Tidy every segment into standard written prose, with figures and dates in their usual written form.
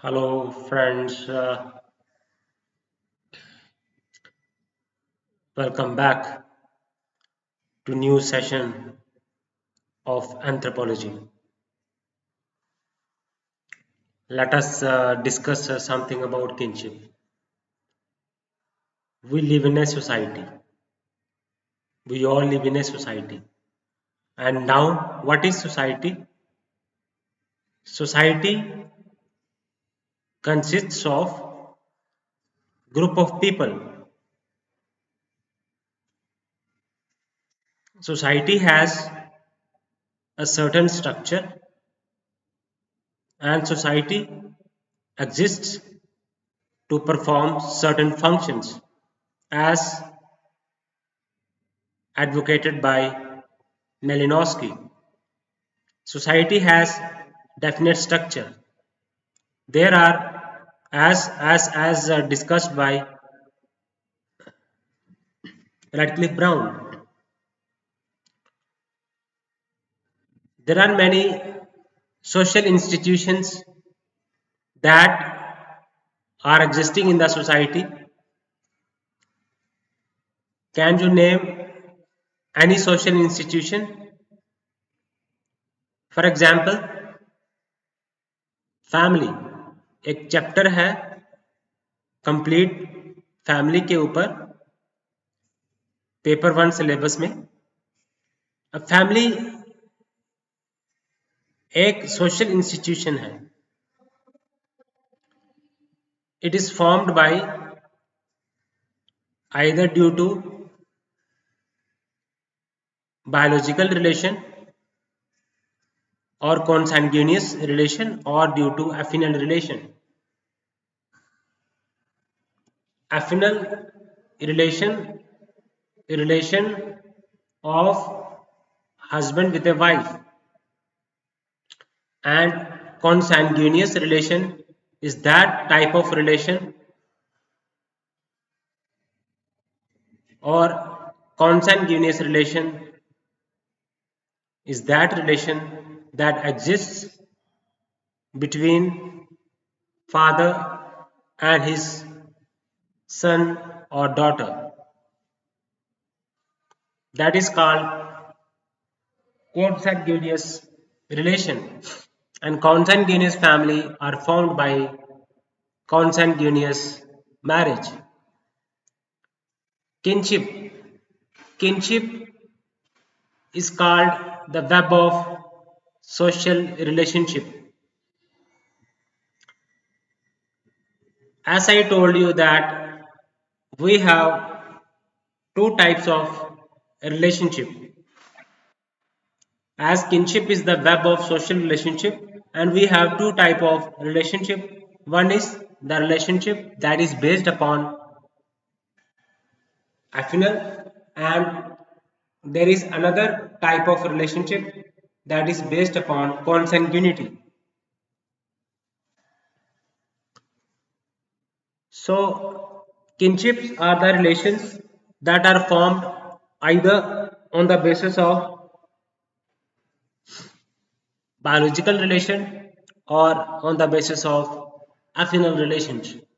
Hello, friends. Welcome back to new session of anthropology. Let us discuss something about kinship. We live in a society. We all live in a society. And now, what is society? Society consists of group of people. Society has a certain structure, and society exists to perform certain functions as advocated by Malinowski. Society has definite structure. There are, as discussed by Radcliffe Brown, there are many social institutions that are existing in the society. Can you name any social institution? For example, family. एक chapter है complete family के ऊपर paper 1 syllabus में. अब family एक social institution है. It is formed by either due to biological relation or consanguineous relation or due to affinal relation. Affinal relation of husband with a wife, and consanguineous relation is that type of relation, or consanguineous relation is that relation that exists between father and his son or daughter. That is called consanguineous relation, and consanguineous family are formed by consanguineous marriage. Kinship is called the web of social relationship. As I told you that we have two types of relationship, as kinship is the web of social relationship, and we have two type of relationship. One is the relationship that is based upon affinal, and there is another type of relationship that is based upon consanguinity. So kinships are the relations that are formed either on the basis of biological relation or on the basis of affinal relationship.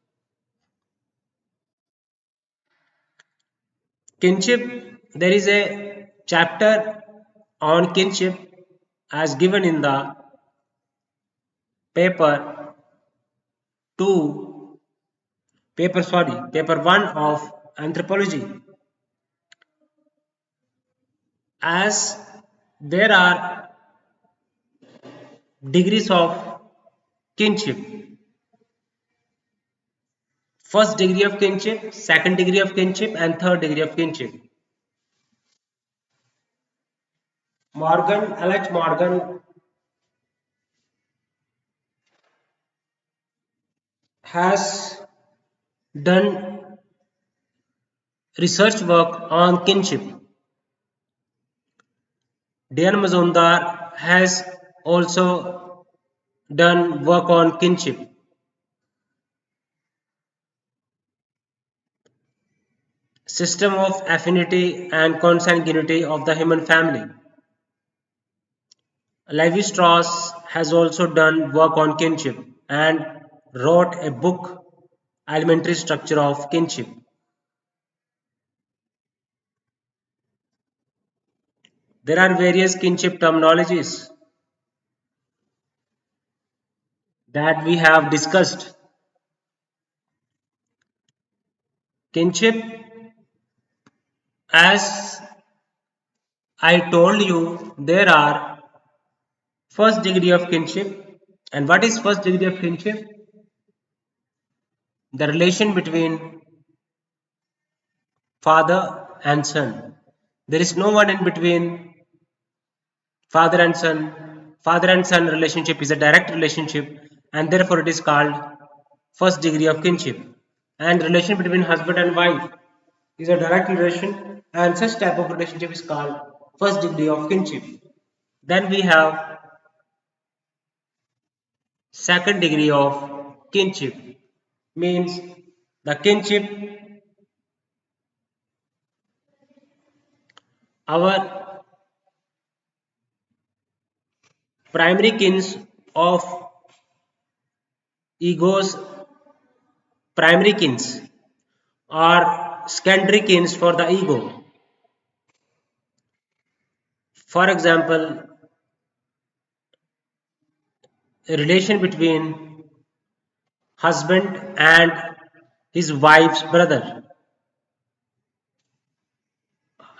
Kinship, there is a chapter on kinship as given in the paper 2, paper 1 of anthropology, as there are degrees of kinship. First degree of kinship, second degree of kinship, and third degree of kinship. L.H. Morgan has done research work on kinship. Dan Mazumdar has also done work on kinship. System of affinity and consanguinity of the human family. Levi Strauss has also done work on kinship, and wrote a book, Elementary Structure of Kinship. There are various kinship terminologies that we have discussed. Kinship, as I told you, there are first degree of kinship. And what is first degree of kinship? The relation between father and son. There is no one in between father and son. Father and son relationship is a direct relationship, and therefore it is called first degree of kinship. And relation between husband and wife is a direct relation, and such type of relationship is called first degree of kinship. Then we have second degree of kinship, means the kinship, our primary kins of ego's primary kins or secondary kins for the ego. For example, a relation between husband and his wife's brother.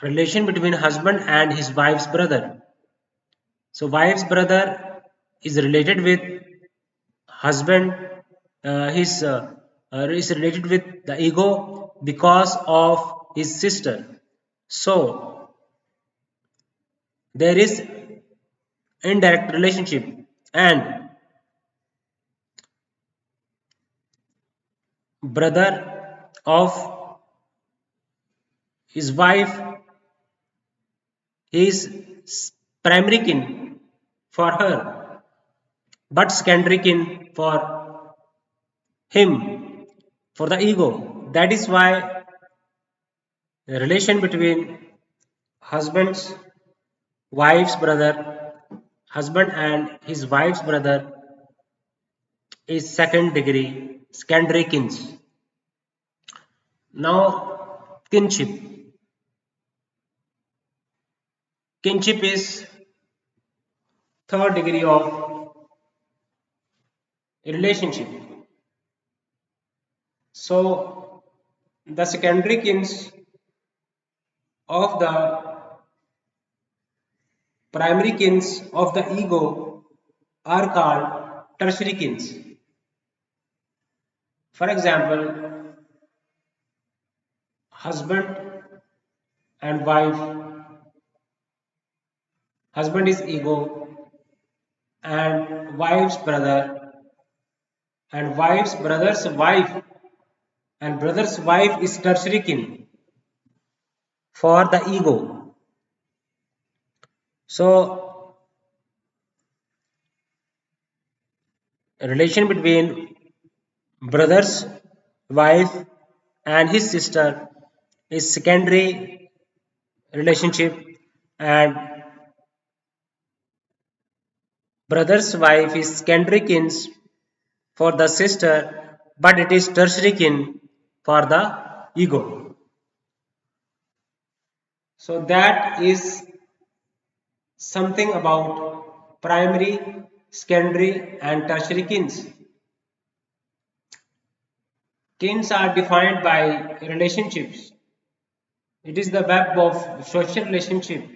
Relation between husband and his wife's brother. So wife's brother is related with husband, his is related with the ego because of his sister. So there is indirect relationship, and brother of his wife is primary kin for her, but secondary kin for him, for the ego. That is why the relation between husband's wife's brother, husband and his wife's brother is second degree, secondary kins. Now, kinship. Kinship is third degree of relationship. So, the secondary kins of the primary kins of the ego are called tertiary kins. For example, husband and wife. Husband is ego, and wife's brother, and wife's brother's wife, and brother's wife is tertiary kin for the ego. So, a relation between brother's wife and his sister is secondary relationship, and brother's wife is secondary kin for the sister, but it is tertiary kin for the ego. So that is something about primary, secondary, and tertiary kins. Kins are defined by relationships. It is the web of social relationships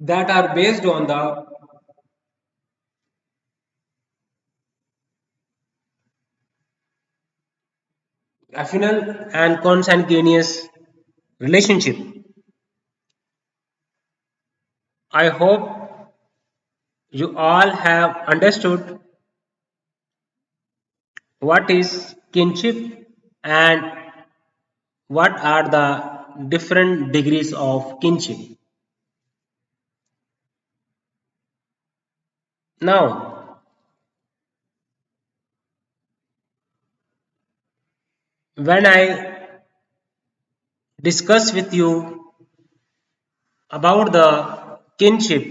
that are based on the affinal and consanguineous relationship. I hope you all have understood what is kinship and what are the different degrees of kinship. Now, when I discuss with you about the kinship,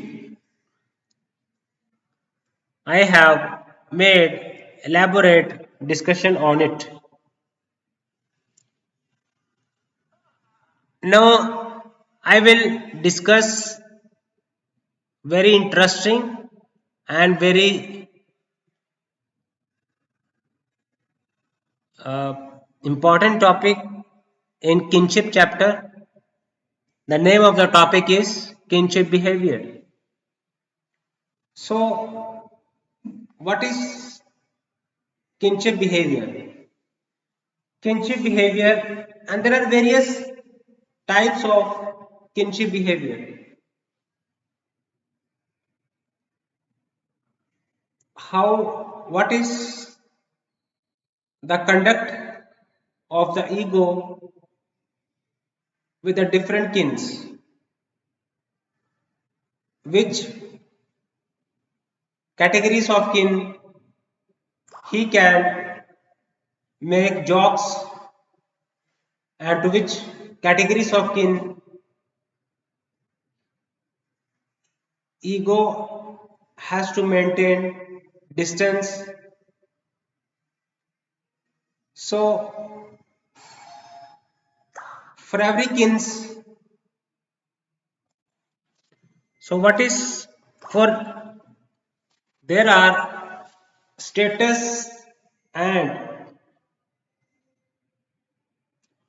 I have made elaborate discussion on it. Now I will discuss very interesting and very uh, important topic in kinship chapter. The name of the topic is kinship behavior. So, what is kinship behavior? Kinship behavior, and there are various types of kinship behavior. What is the conduct of the ego with the different kins? Which categories of kin he can make jokes, and to which categories of kin ego has to maintain distance. So for every kins, so what is for there are status and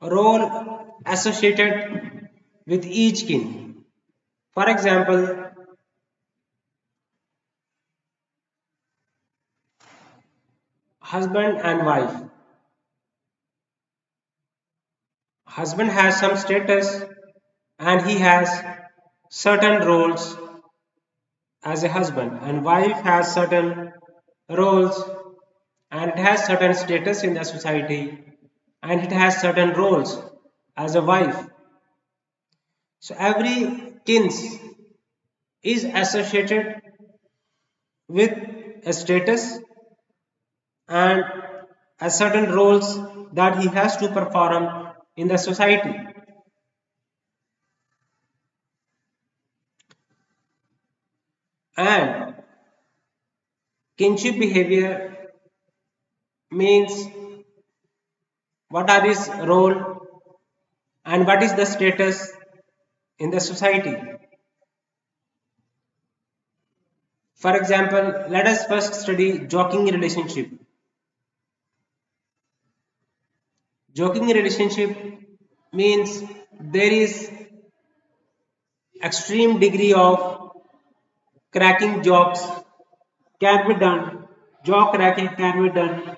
role associated with each kin. For example, husband and wife. Husband has some status and he has certain roles as a husband, and wife has certain roles and it has certain status in the society and it has certain roles as a wife. So every kins is associated with a status and a certain roles that he has to perform in the society. And kinship behavior means what are his role and what is the status in the society. For example, let us first study joking relationship. Joking relationship means there is extreme degree of cracking jokes can be done. Joke cracking can be done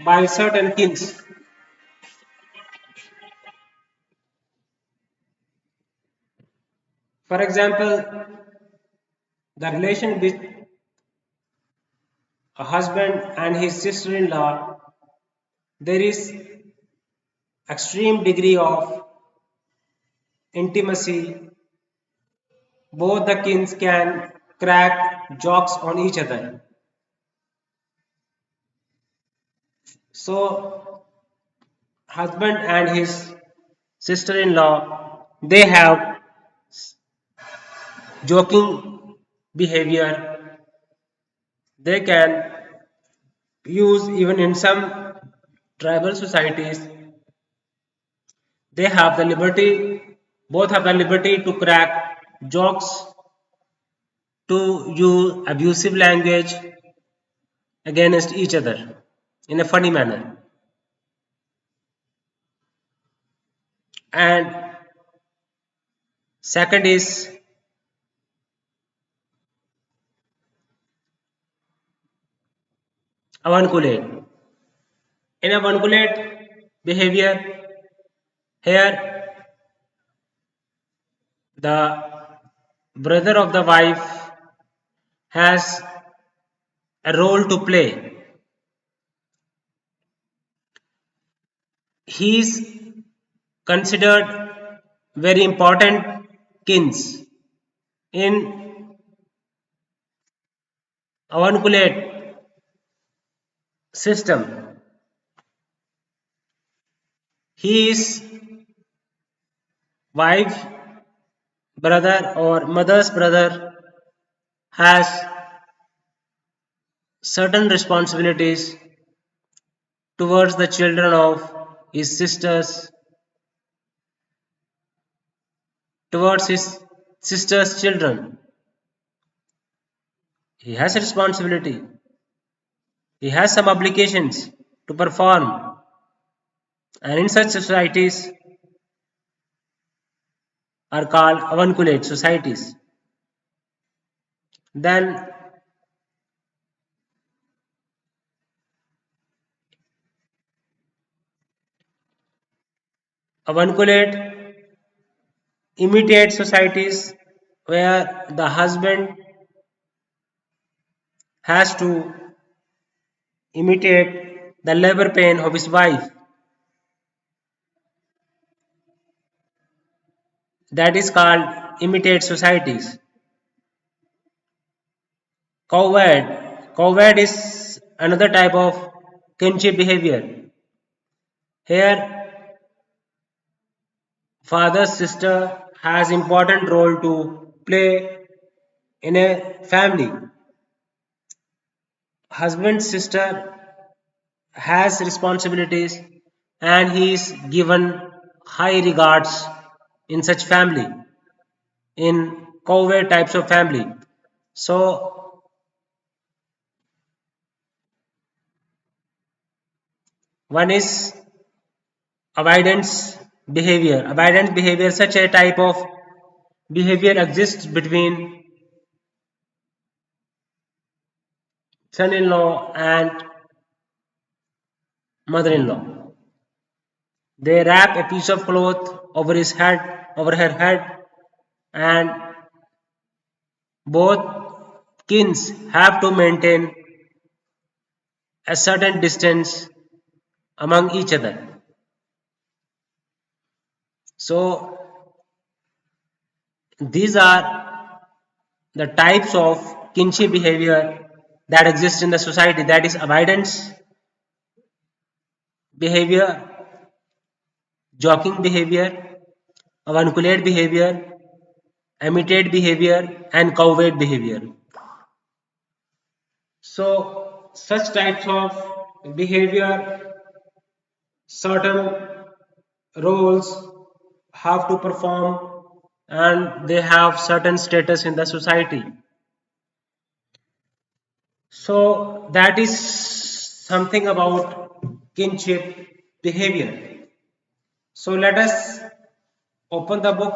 by certain kins. For example, the relation with a husband and his sister-in-law, there is extreme degree of intimacy. Both the kins can crack jokes on each other. So husband and his sister-in-law, they have joking behavior. They can use even in some tribal societies. They have the liberty, both have the liberty to crack jokes, to use abusive language against each other in a funny manner. And second is avunculate. In avunculate behavior, here the brother of the wife has a role to play. He is considered very important kins in avunculate system. His wife, brother or mother's brother has certain responsibilities towards the children of his sisters, towards his sister's children. He has a responsibility. He has some obligations to perform. And in such societies are called avunculate societies. Then avunculate imitate societies where the husband has to imitate the labor pain of his wife. That is called imitate societies. Coward. Coward is another type of kinship behavior. Here, father's sister has important role to play in a family. Husband's sister has responsibilities and he is given high regards in such family, in coward types of family. So one is avoidance behavior. Avoidance behavior, such a type of behavior exists between son-in-law and mother-in-law. They wrap a piece of cloth over his head, over her head, and both kins have to maintain a certain distance among each other. So these are the types of kinship behavior that exist in the society. That is avoidance behavior, joking behavior, avunculate behavior, imitate behavior, and coward behavior. So such types of behavior, certain roles have to perform and they have certain status in the society. So that is something about kinship behavior. So let us open the book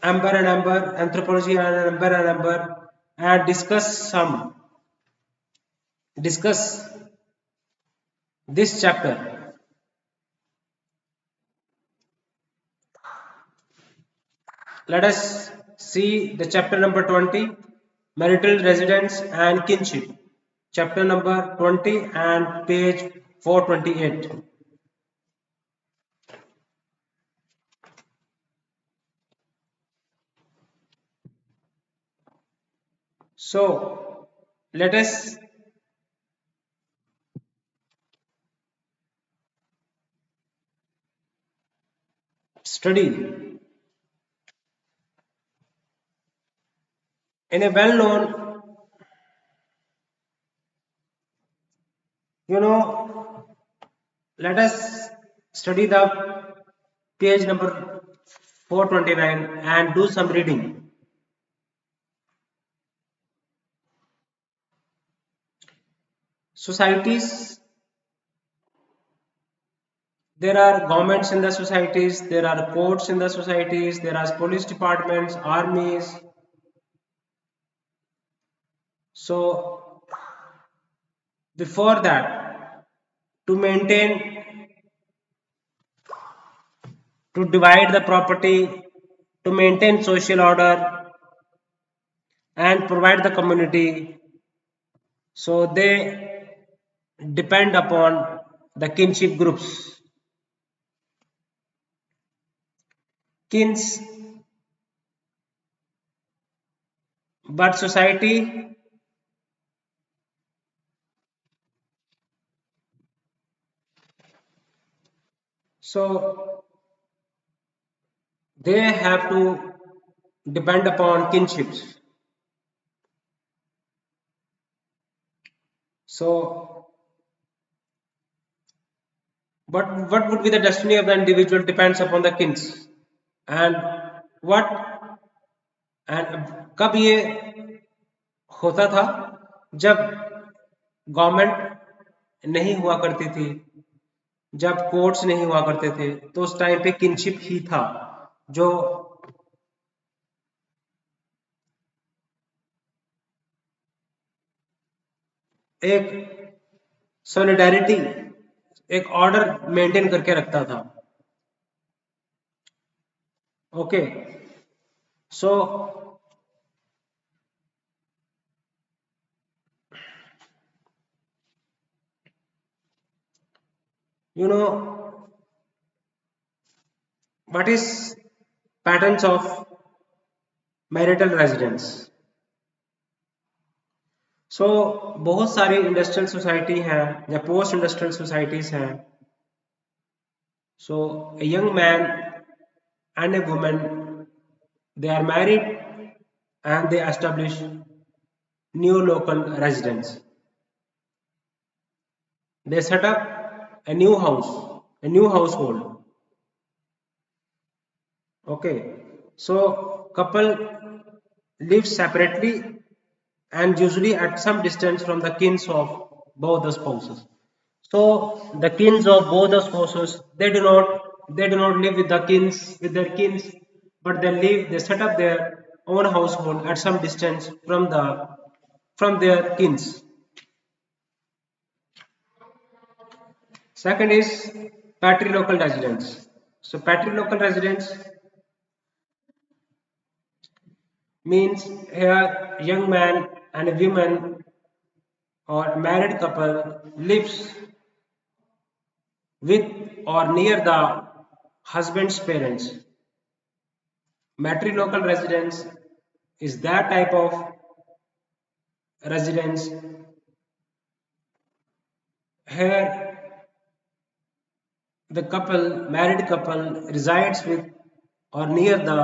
Amber and Amber, Anthropology and Amber and Amber, and discuss this chapter. Let us see the chapter number 20, marital residence and kinship. Chapter number 20 and page 428. So let us study in a well-known, you know, let us study the page number 429 and do some reading. Societies, there are governments in the societies, there are courts in the societies, there are police departments, armies. So before that, to maintain, to divide the property, to maintain social order and provide the community, so they depend upon the kinship groups. Kins, but society, so they have to depend upon kinships. So, but what would be the destiny of the individual depends upon the kins. And what and कब ये होता था? जब government नहीं हुआ करती थी, जब कोर्ट्स नहीं हुआ करते थे, तो उस टाइम पे किनशिप ही था जो एक सॉलिडारिटी, एक ऑर्डर मेंटेन करके रखता था. Okay, so you know what is patterns of marital residence. So बहुत सारी इंडस्ट्रियल सोसाइटी हैं या पोस्ट इंडस्ट्रियल सोसाइटीज हैं. सो a young man and a woman, they are married and they establish new local residence. They set up a new house, a new household. Okay, so couple lives separately and usually at some distance from the kins of both the spouses. So the kins of both the spouses, they do not live with the kins with their kins, but they set up their own household at some distance from their kins. Second is patrilocal residence. So patrilocal residence means here young man and a woman or a married couple lives with or near the husband's parents. Matrilocal residence is that type of residence here the married couple resides with or near the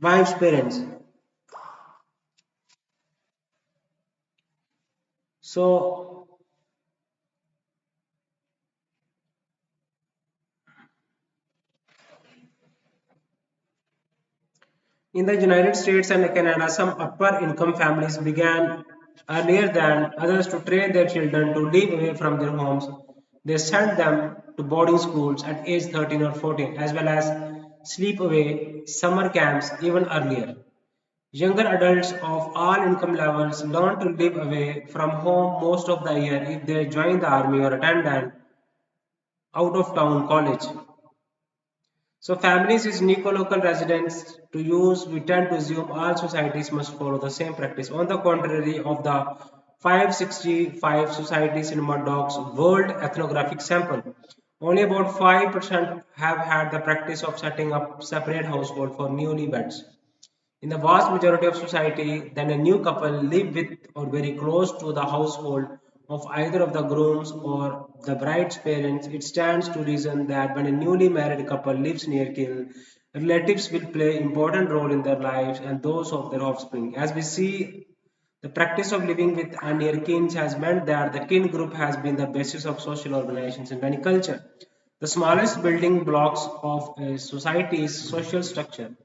wife's parents. So in the United States and Canada, some upper income families began earlier than others to train their children to live away from their homes. They sent them to boarding schools at age 13 or 14, as well as sleepaway summer camps even earlier. Younger adults of all income levels learn to live away from home most of the year if they join the army or attend an out of town college. So families is local residents to use, we tend to assume all societies must follow the same practice. On the contrary, of the 565 societies in Murdoch's World Ethnographic Sample, only about 5% have had the practice of setting up separate household for newlyweds. In the vast majority of society, then a new couple live with or very close to the household of either of the grooms or the bride's parents. It stands to reason that when a newly married couple lives near kin, relatives will play important role in their lives and those of their offspring. As we see, the practice of living with and near kin has meant that the kin group has been the basis of social organizations in many cultures. The smallest building blocks of a society's social structure.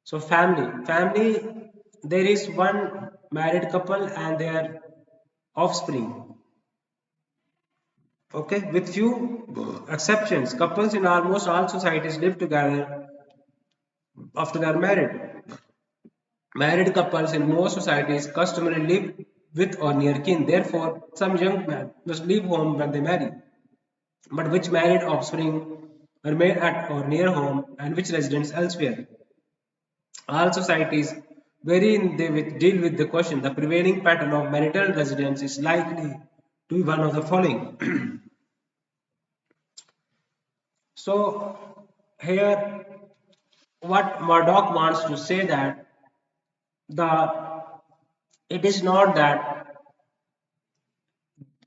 So family, there is one married couple and their offspring. Okay, with few exceptions, couples in almost all societies live together after they are married. Married couples in most societies customarily live with or near kin. Therefore, some young men must leave home when they marry. But which married offspring remain at or near home and which residents elsewhere? All societies wherein they deal with the question, the prevailing pattern of marital residence is likely to be one of the following. So here what Murdoch wants to say that the it is not that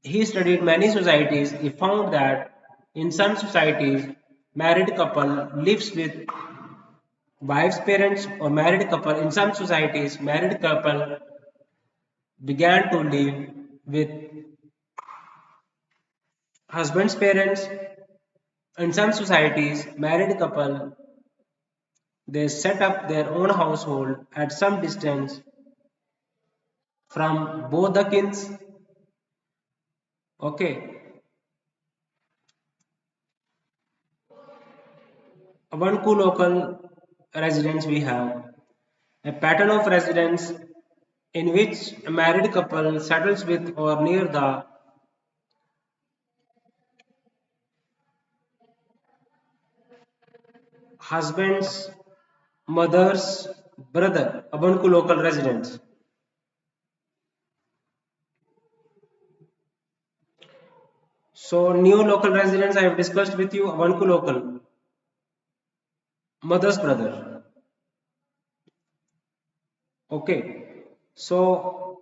he studied many societies. He found that in some societies married couple lives with wife's parents or married couple in some societies married couple began to live with husband's parents. In some societies, married couple they set up their own household at some distance from both the kins. Okay, one co-local residence we have a pattern of residence in which a married couple settles with or near the husband's mother's brother. One co-local residence. So new local residence I have discussed with you. One co-local mother's brother. Okay. So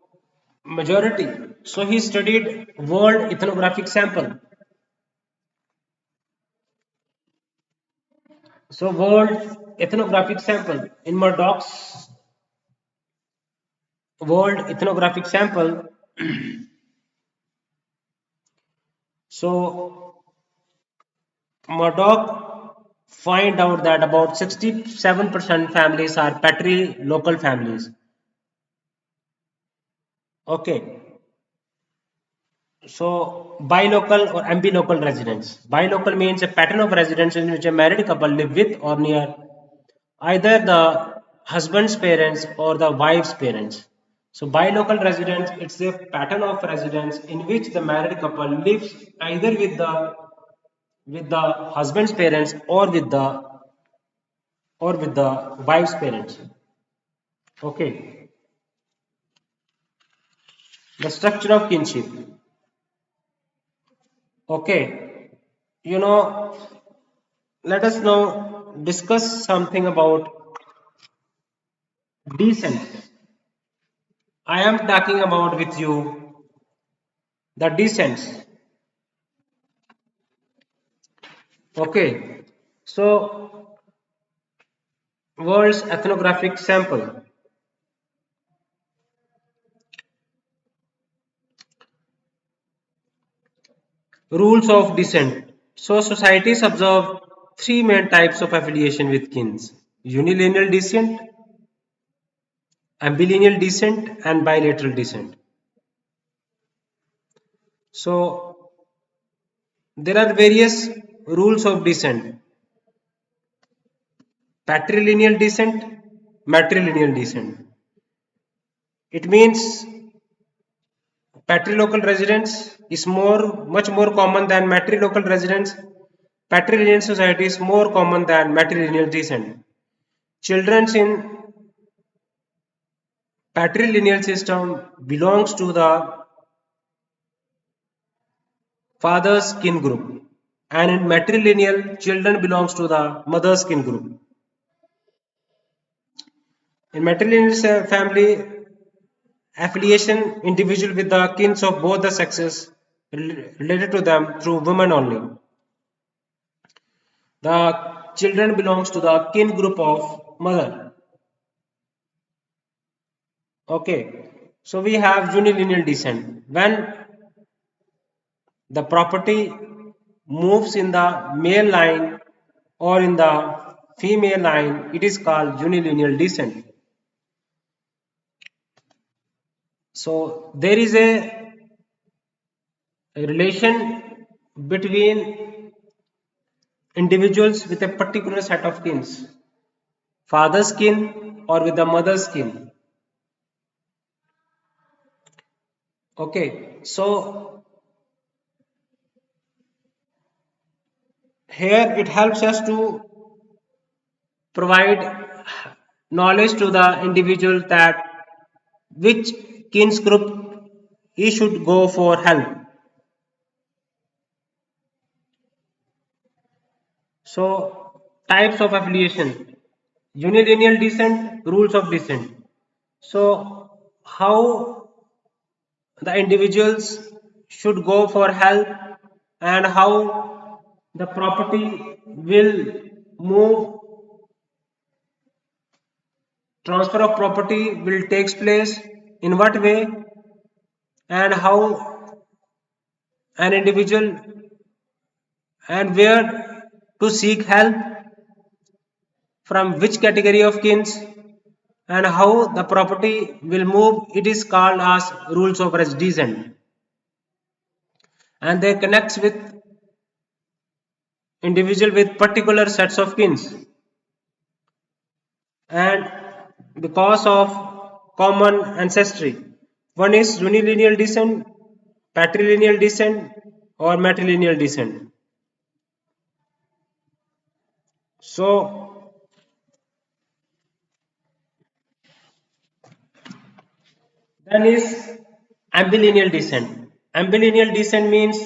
majority. So he studied world ethnographic sample. So world ethnographic sample in Murdoch's world ethnographic sample. So Murdoch find out that about 67% families are local families. Okay. So bilocal or ambilocal residence. Bilocal means a pattern of residence in which a married couple live with or near either the husband's parents or the wife's parents. So bilocal residence, it's a pattern of residence in which the married couple lives either with the husband's parents or with the wife's parents. Okay. The structure of kinship. Okay. You know, let us now discuss something about descent. I am talking about with you the descents. Okay. So world's ethnographic sample. Rules of descent. So societies observe three main types of affiliation with kins: unilineal descent, ambilineal descent, and bilateral descent. So there are various rules of descent: patrilineal descent, matrilineal descent. It means patrilocal residence is much more common than matrilocal residence. Patrilineal society is more common than matrilineal descent. Children in patrilineal system belongs to the father's kin group, and in matrilineal children belongs to the mother's kin group. In matrilineal family affiliation, individual with the kins of both the sexes related to them through women only. The children belongs to the kin group of mother. Okay, so we have unilineal descent. When the property moves in the male line or in the female line, it is called unilineal descent. So there is a relation between individuals with a particular set of kins, father's kin or with the mother's kin. Okay, so here it helps us to provide knowledge to the individual that which kins group he should go for help. So types of affiliation, unilineal descent, rules of descent. So how the individuals should go for help and how the property will move, transfer of property will takes place in what way, and how an individual and where to seek help from which category of kins and how the property will move, it is called as rules of descent, and they connects with individual with particular sets of kins, and because of common ancestry. One is unilineal descent, patrilineal descent, or matrilineal descent. So then is ambilineal descent. Ambilineal descent means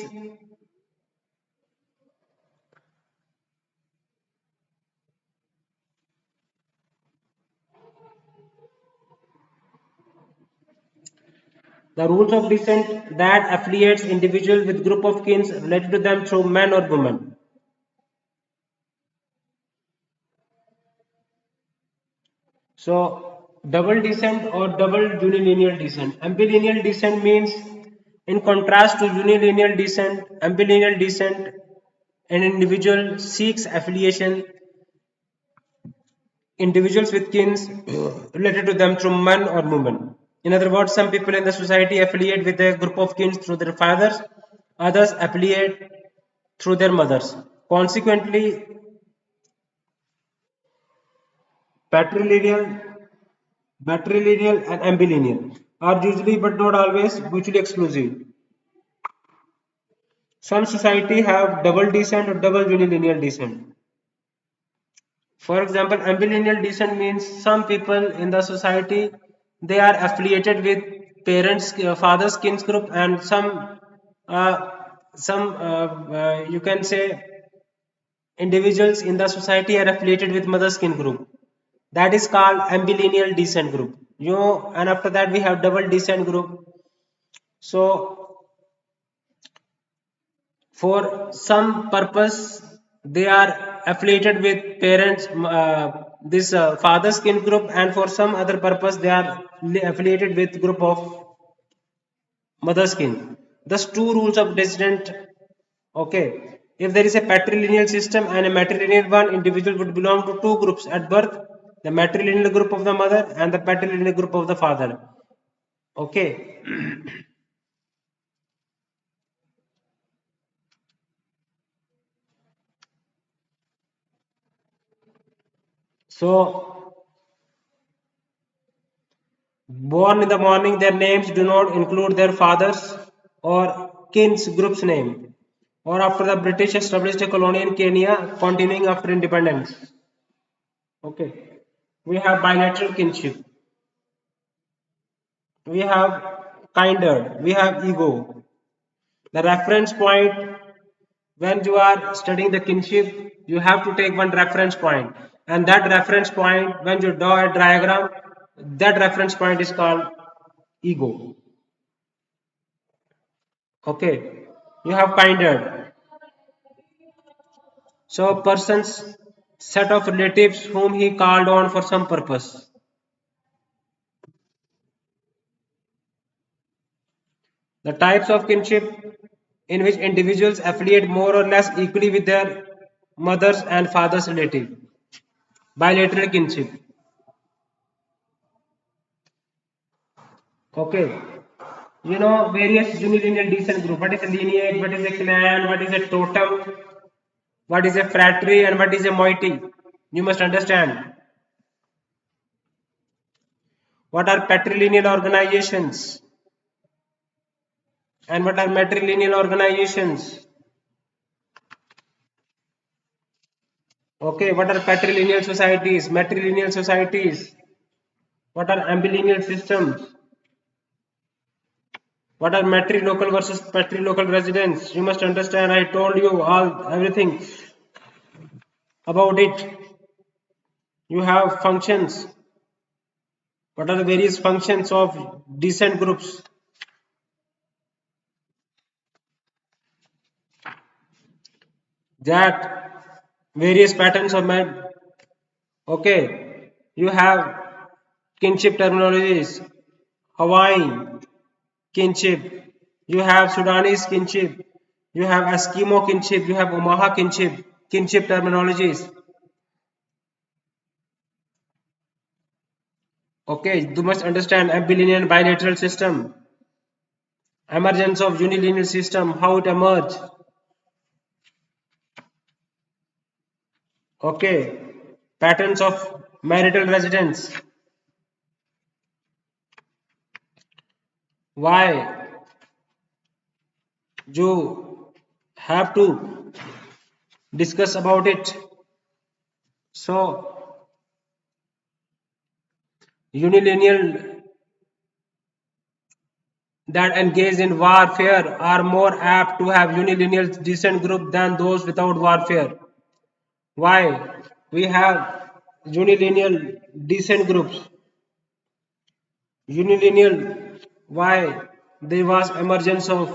the rules of descent that affiliates individual with group of kins related to them through man or woman. So double descent or double unilineal descent. Ambilineal descent means, in contrast to unilineal descent, ambilineal descent, an individual seeks affiliation individuals with kins related to them through man or woman. In other words, some people in the society affiliate with a group of kins through their fathers, others affiliate through their mothers. Consequently, patrilineal, matrilineal, and ambilineal are usually but not always mutually exclusive. Some society have double descent or double unilineal descent. For example, ambilineal descent means some people in the society, they are affiliated with parents, father's kins group, and uh, you can say individuals in the society are affiliated with mother's kin group. That is called ambilineal descent group. And after that we have double descent group. So for some purpose they are affiliated with parents, this father's kin group, and for some other purpose they are affiliated with group of mother's kin. Thus two rules of descent. Okay, if there is a patrilineal system and a matrilineal one, individual would belong to two groups at birth, the matrilineal group of the mother and the patrilineal group of the father. Okay. So born in the morning, their names do not include their fathers or kin's group's name. Or after the British established a colony in Kenya, continuing after independence. Okay. We have bilateral kinship. We have kindred. We have ego. The reference point, when you are studying the kinship, you have to take one reference point. And that reference point, when you draw a diagram, that reference point is called ego. Okay, you have kindred. So a person's set of relatives whom he called on for some purpose. The types of kinship in which individuals affiliate more or less equally with their mother's and father's relative. Bilateral kinship. Okay. Various unilineal descent group. What is a lineage? What is a clan? What is a totem? What is a fratry? And what is a moiety? You must understand. What are patrilineal organizations? And what are matrilineal organizations? Okay, what are patrilineal societies? Matrilineal societies? What are ambilineal systems? What are matrilocal versus patrilocal residents? You must understand. I told you everything about it. You have functions. What are the various functions of descent groups? That various patterns of man. Okay, you have kinship terminologies: Hawaiian, kinship, you have Sudanese kinship, you have Eskimo kinship, you have Omaha kinship terminologies. Okay, you must understand ambilineal bilateral system, emergence of unilineal system, how it emerged. Okay, patterns of marital residence. Why you have to discuss about it. So unilineal that engage in warfare are more apt to have unilineal descent group than those without warfare. Why? We have unilineal descent groups. Unilineal. Why? There was emergence of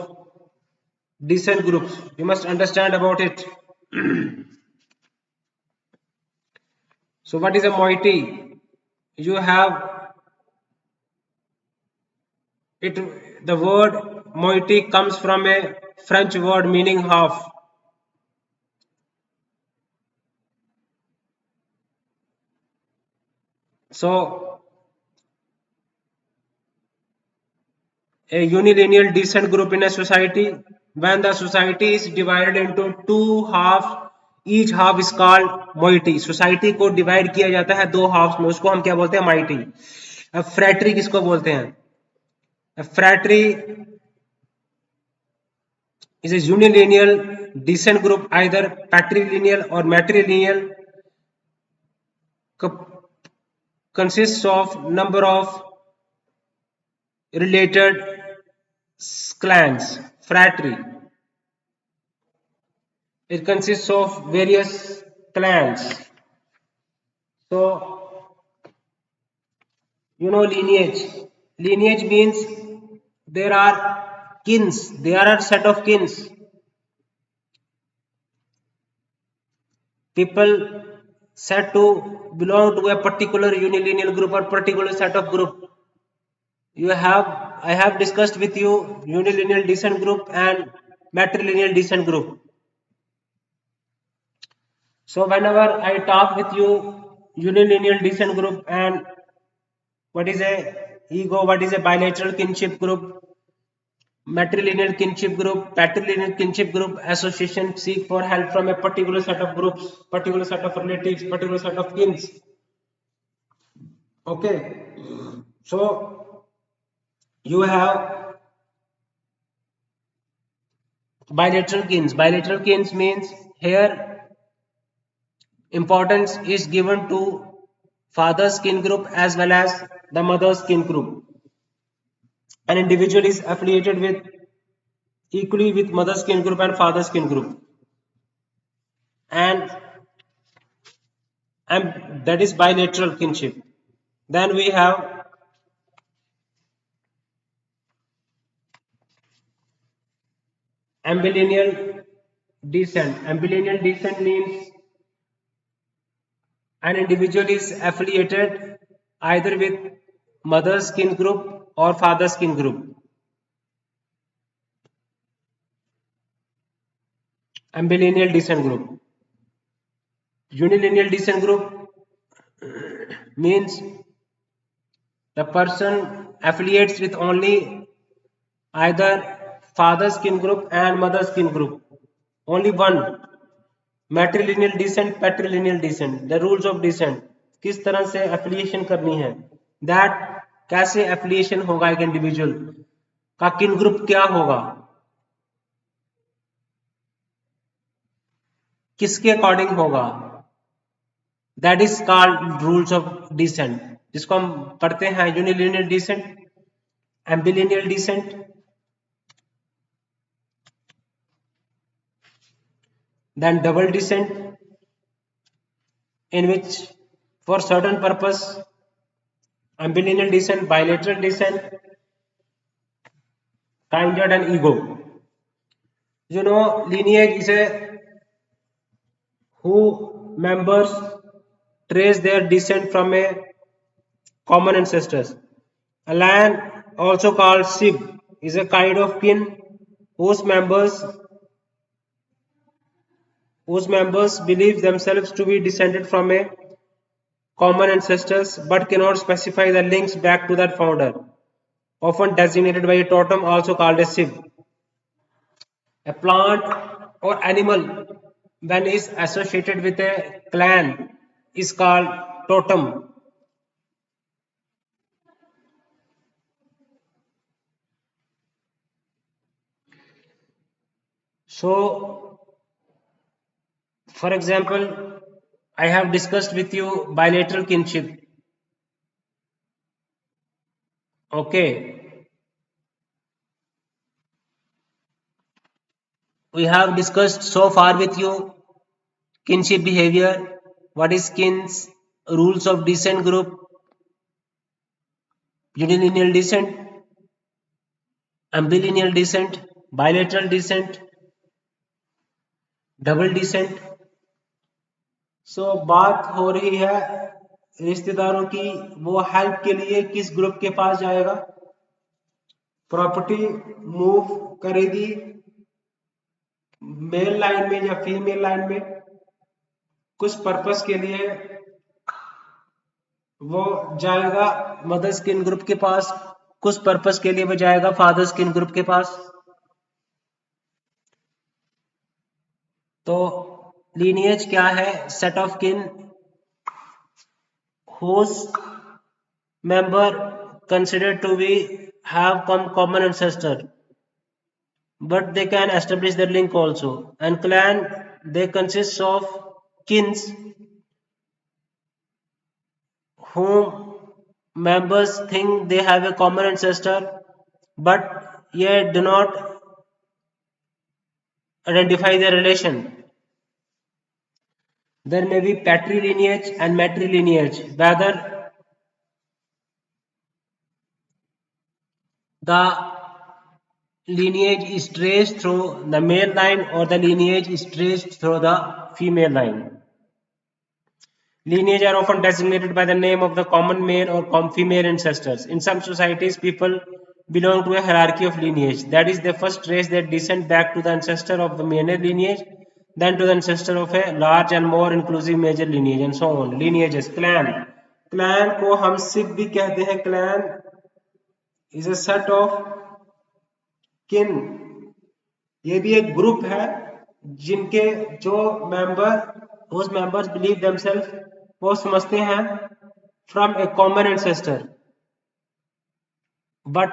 descent groups. You must understand about it. So what is a moiety? You have it. The word moiety comes from a French word meaning half. So a unilineal descent group in a society, when the society is divided into two halves, each half is called moiety. Society को divide किया जाता है दो halves में, उसको हम क्या बोलते हैं? माइटी. अब फ्रैटरी किसको बोलते हैं? फ्रैटरी is a unilineal descent group, either patrilineal or matrilineal, consists of number of related clans. Fratry, it consists of various clans. So you know lineage. Lineage means there are kins, there are set of kins. People said to belong to a particular unilineal group or particular set of group. I have discussed with you unilineal descent group and matrilineal descent group. So whenever I talk with you unilineal descent group and what is a ego, what is a bilateral kinship group, matrilineal kinship group, patrilineal kinship group, association seek for help from a particular set of groups, particular set of relatives, particular set of kins. Okay, so you have bilateral kins. Bilateral kins means here importance is given to father's kin group as well as the mother's kin group. An individual is affiliated with equally with mother's kin group and father's kin group, and that is bilateral kinship. Then we have ambilineal descent. Ambilineal descent means an individual is affiliated either with mother's kin group or father's kin group. Ambilineal descent group. Unilineal descent group means the person affiliates with only either father's kin group and mother's kin group. Only one. Matrilineal descent, patrilineal descent. The rules of descent. किस तरह से affiliation करनी है, that कैसे affiliation होगा एक individual का, किन ग्रुप क्या होगा, किसके अकॉर्डिंग होगा, that is called rules of descent, जिसको हम पढ़ते हैं unilineal descent, ambilineal descent, then double descent, in which for certain purpose ambilineal descent, bilateral descent, kindred and ego. You know, lineage is a who members trace their descent from a common ancestors. A land also called Sib is a kind of kin whose members believe themselves to be descended from a common ancestors but cannot specify the links back to that founder, often designated by a totem also called a sieve. A plant or animal when is associated with a clan is called totem. So, for example, I have discussed with you bilateral kinship. Okay, we have discussed so far with you kinship behavior, what is kins, rules of descent group, unilineal descent, ambilineal descent, bilateral descent, double descent. So बात हो रही है रिश्तेदारों की. वो help के लिए किस ग्रुप के पास जाएगा? प्रॉपर्टी मूव करेगी मेल लाइन में या फीमेल लाइन में. कुछ पर्पस के लिए वो जाएगा मदर स्किन ग्रुप के पास, कुछ पर्पस के लिए वो जाएगा फादर स्किन ग्रुप के पास. तो लीनिएज क्या है? Set of kin whose member considered to be have come common ancestor, but they can establish their link also. And clan, they consist of kins whom members think they have a common ancestor, but yet do not identify their relation. There may be patrilineage and matrilineage, whether the lineage is traced through the male line or the lineage is traced through the female line. Lineage are often designated by the name of the common male or female ancestors. In some societies, people belong to a hierarchy of lineage. That is, they first trace their descent back to the ancestor of the minor lineage, then to the ancestor of a large and more inclusive major lineage, and so on. Lineages. Clan. Clan को हम सिख भी कहते हैं. Clan is a set of kin. ये भी एक group है जिनके जो members believe themselves, वो समझते हैं from a common ancestor, but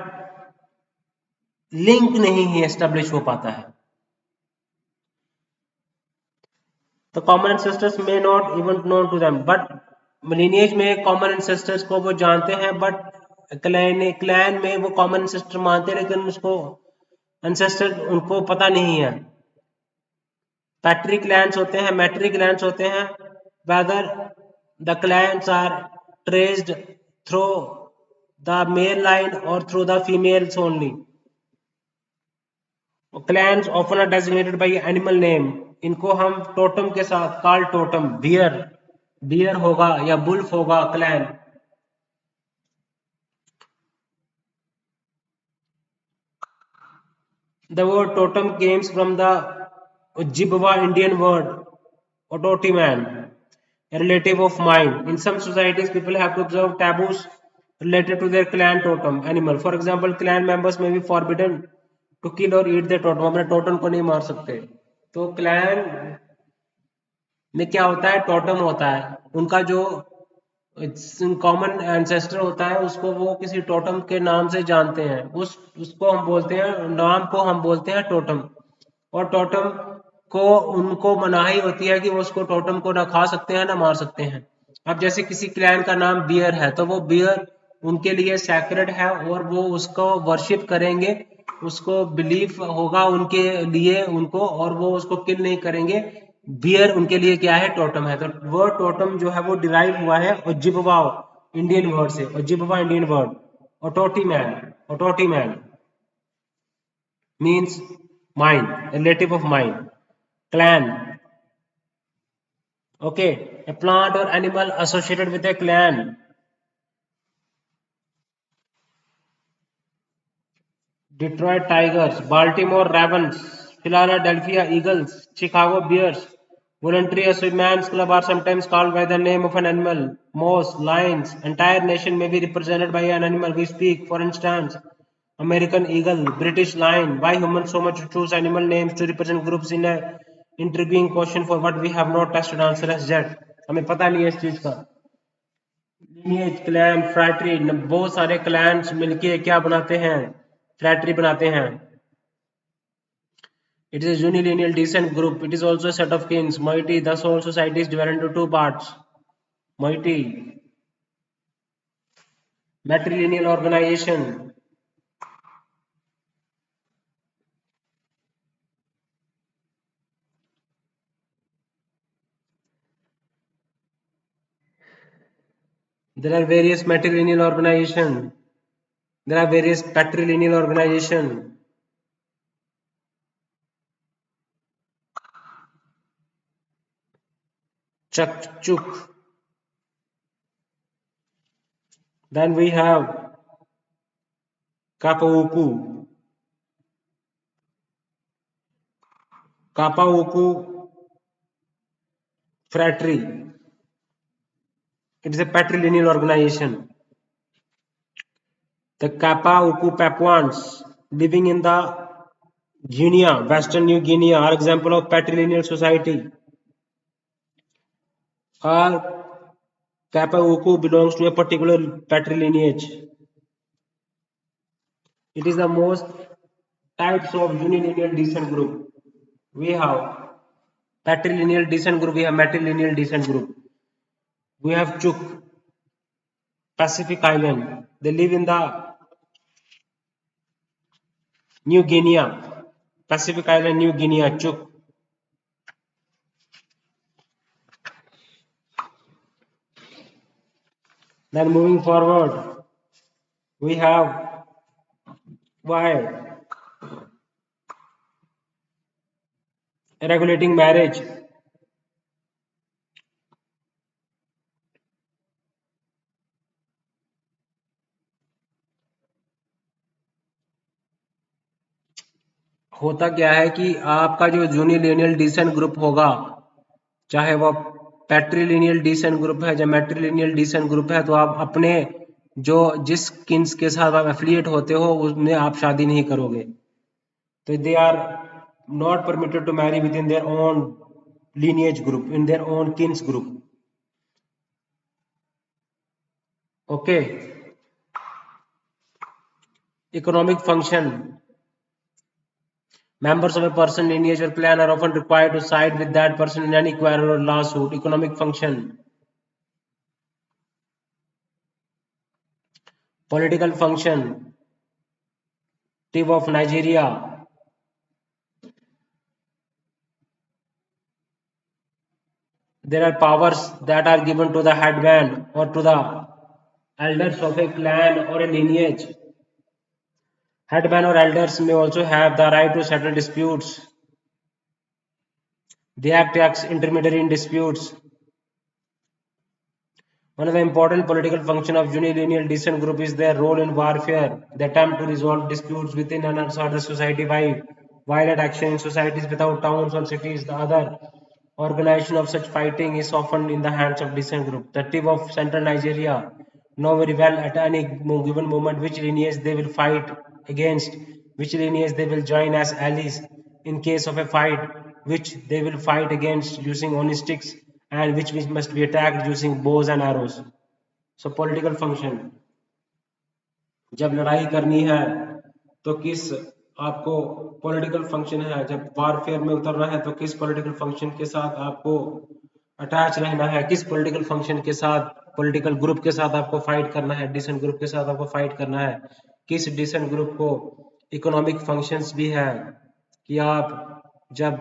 link नहीं ही एस्टेब्लिश हो पाता है. तो common ancestors may not even known to them, but lineage में कॉमन एंसेस्टर्स को वो जानते हैं, बट क्लैन में वो कॉमन एंसेस्टर मानते हैं लेकिन उसको एंसेस्टर उनको पता नहीं है. पैट्रिक क्लैंस होते हैं, मैट्रिक क्लैंस होते हैं, whether the clans are traced through the male line or through the females only. Clans often are designated by animal name. इनको हम टोटम के साथ कॉल टोटम. बियर होगा या बुल्फ होगा clan. The word totem comes from the Ojibwa Indian word Ototiman, a relative of mine. In some societies, people have to observe taboos related to their clan totem animal. For example, clan members may be forbidden to kill or eat their totem. अपने totem को नहीं मार सकते. तो clan में क्या होता है? टोटम होता है. उनका जो कॉमन एंसेस्टर होता है उसको वो किसी टोटम के नाम से जानते हैं. उसको हम बोलते हैं, नाम को हम बोलते हैं टोटम. और टोटम को उनको मनाही होती है कि वो उसको टोटम को ना खा सकते हैं ना मार सकते हैं. अब जैसे किसी क्लैन का नाम बियर है तो वो बियर उनके लिए सैक्रेड है और वो उसको वर्शिप करेंगे, उसको बिलीफ होगा उनके लिए उनको, और वो उसको किल नहीं करेंगे. बियर उनके लिए क्या है? टोटम है. तो वर्ड टोटम जो है वो डिराइव हुआ है ओजिबवा इंडियन वर्ड से. Ojibwa Indian word. Ototeman means mine, relative of mine. Clan, okay, a plant or animal associated with a clan Detroit Tigers, Baltimore Ravens, Philadelphia Eagles, Chicago Bears. Voluntary Assurancemen's Club are sometimes called by the name of an animal. Moose, lions, entire nation may be represented by an animal we speak. For instance, American eagle, British lion. Why humans so much choose animal names to represent groups in a intriguing question for what we have not tested answer as yet. हमें पता नहीं है इस चीज का. Lineage, clan, fratry, बहुत सारे clans मिलके क्या बनाते हैं? Fratry बनाते हैं. It is a unilineal descent group. It is also a set of kins. Moiety. Thus, all societies divided into two parts. Moiety. Matrilineal organization. There are various matrilineal organization. There are various patrilineal organization. Chuk. Then we have Kapauku. Kapauku fratry. It is a patrilineal organization. The Kapauku Papuans living in the Guinea, Western New Guinea, are example of patrilineal society. All Kapauku belongs to a particular patrilineage. It is the most types of unilineal descent group. We have patrilineal descent group, we have matrilineal descent group. We have Chuk, Pacific Island. They live in the New Guinea, Pacific Island, New Guinea, Chuk. Then moving forward, we have why regulating marriage. होता क्या है कि आपका जो यूनिलिनियल descent group होगा, चाहे वो पैट्रीलिनियल decent group है या मैट्रीलिनियल डिसेंट ग्रुप है, तो आप अपने जो जिस किन्स के साथ आप एफिलिएट होते हो उसमें आप शादी नहीं करोगे. तो they are not permitted to marry within their own lineage group, in their own kins group. Okay. Economic function. Members of a person lineage or clan are often required to side with that person in any quarrel or lawsuit. Economic function. Political function. Tip of Nigeria. There are powers that are given to the headman or to the elders of a clan or a lineage. Headman or elders may also have the right to settle disputes. They act as intermediary in disputes. One of the important political functions of unilineal descent group is their role in warfare. They attempt to resolve disputes within an unordered society by violent action in societies without towns or cities. The other organization of such fighting is often in the hands of descent group. The tip of central Nigeria know very well at any given moment which lineage they will fight against, which lineage they will join as allies in case of a fight, which they will fight against using only sticks, and which must be attacked using bows and arrows. So political function. जब लड़ाई करनी है तो किस आपको political function है, जब warfare में उतरना है तो किस पॉलिटिकल फंक्शन के साथ आपको अटैच रहना है, किस पॉलिटिकल फंक्शन के साथ, पॉलिटिकल ग्रुप के साथ आपको फाइट करना है, डिसेंट ग्रुप के साथ आपको फाइट करना है, किस डिसेंट ग्रुप को. इकोनॉमिक फंक्शंस भी है कि आप जब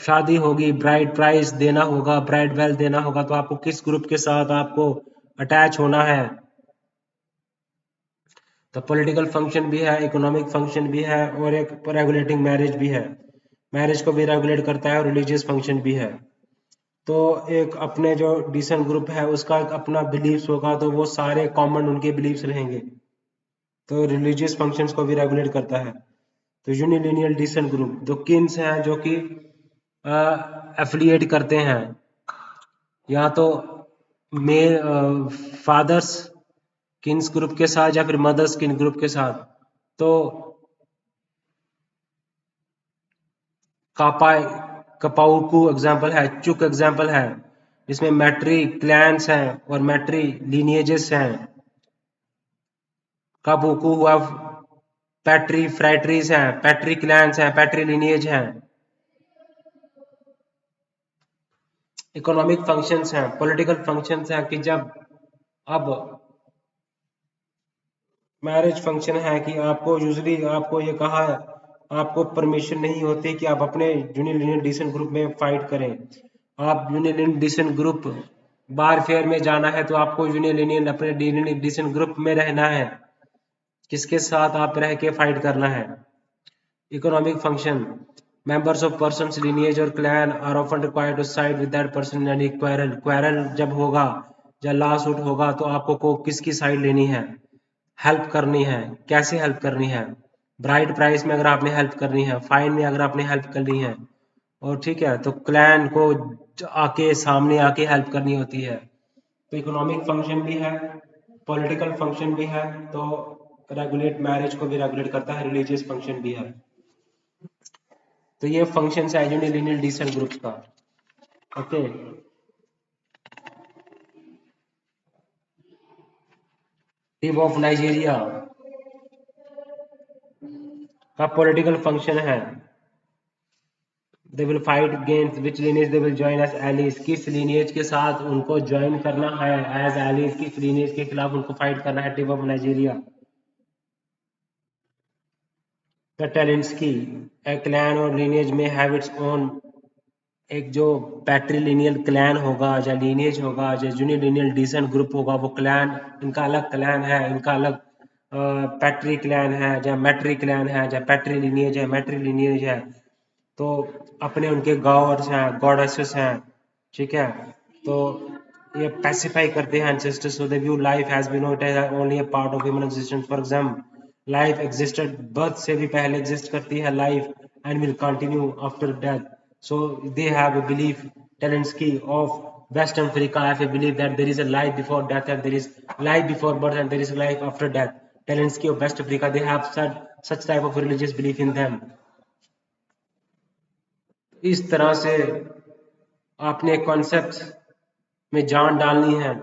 शादी होगी, ब्राइड प्राइस देना होगा, ब्राइड वेल देना होगा, तो आपको किस ग्रुप के साथ आपको अटैच होना है. तो पॉलिटिकल फंक्शन भी है, इकोनॉमिक फंक्शन भी है, और एक रेगुलेटिंग मैरिज भी है. मैरिज को भी रेगुलेट करता है और रिलीजियस फंक्शन भी है. तो एक अपने जो डिसेंट ग्रुप है उसका एक अपना बिलीव्स होगा, तो वो सारे कॉमन उनके बिलीव्स रहेंगे. तो रिलीजियस फंक्शंस को भी रेगुलेट करता है। तो यूनिलिनियल डिसेंट ग्रुप तो किन्स हैं जो कि एफिलिएट करते हैं या तो मेल फादर्स किन्स ग्रुप के साथ या फिर मदर्स किन ग्रुप के साथ। तो कापाई कपाउकू एग्जाम्पल है, चुक एग्जाम्पल है, जिसमें मैट्री क्लैंस हैं और मैट्री लीनिएजेस हैं। काबुकू हुआ पैट्री फ्रैटरीज हैं, पैट्री क्लैंस हैं, पैट्री लीनिएज हैं। इकोनॉमिक फंक्शंस हैं, पॉलिटिकल फंक्शंस हैं कि जब अब मैरिज फंक्शन है कि आपको यूजली आपको ये कहा है, आपको परमिशन नहीं होती कि आप अपने यूनिलिनियल डिसेंट ग्रुप में फाइट करें। आप यूनिलिनियल डिसेंट ग्रुप बार फेयर में जाना है तो आपको यूनिलिनियल अपने यूनिलिनियल डिसेंट ग्रुप में रहना है, किसके साथ आप रह के फाइट करना है। Economic function members of person's lineage or clan are often required to side with that person in any quarrel जब होगा या लॉ सूट होगा तो आपको को किसकी साइड लेनी है, हेल्प करनी है। कैसे हेल्प करनी है? ब्राइड प्राइस में अगर आपने हेल्प करनी है, फाइन में अगर आपने हेल्प करनी है, और ठीक है तो क्लैन को आके सामने आके हेल्प करनी होती है। तो इकोनॉमिक फंक्शन भी है, पॉलिटिकल फंक्शन भी है, तो रेगुलेट मैरिज को भी रेगुलेट करता है, रिलीजियस फंक्शन भी है। तो ये फंक्शन है यूनिलिनियल डिसेंट ग्रुप्स का। ओके, टीम ऑफ नाइजीरिया का पॉलिटिकल फंक्शन है, they will fight against which lineage they will join as allies, किस लीनिएज के साथ उनको ज्वाइन करना है एज एलीज, किस लीनिएज के खिलाफ उनको फाइट करना है। Team of Nigeria the Tallensi a clan और लीनिएज में हैव इट्स ओन, एक जो पैट्रीलिनियल क्लैन होगा या लीनिएज होगा या यूनिलिनियल डिसेंट ग्रुप होगा, वो क्लैन इनका अलग क्लैन है, इनका अलग पैट्री क्लैन है या मैट्री क्लैन है या पैट्री लिनिएज है, मैट्री लिनिएज है। तो अपने उनके गॉड्स हैं, गॉडेसेस हैं, ठीक है। तो ये पैसिफाई करते हैं ancestors, so they view life has been not as only a part of human existence. For example life existed, birth से भी पहले एग्जिस्ट करती है life, and will continue after death. So they have a belief, Telensky of West Africa have a belief that there is a life before death and there is life before birth and there is life after death. Telensky of West Africa, they have such type of religious belief in them. इस तरह से आपने concept में जान डालनी है।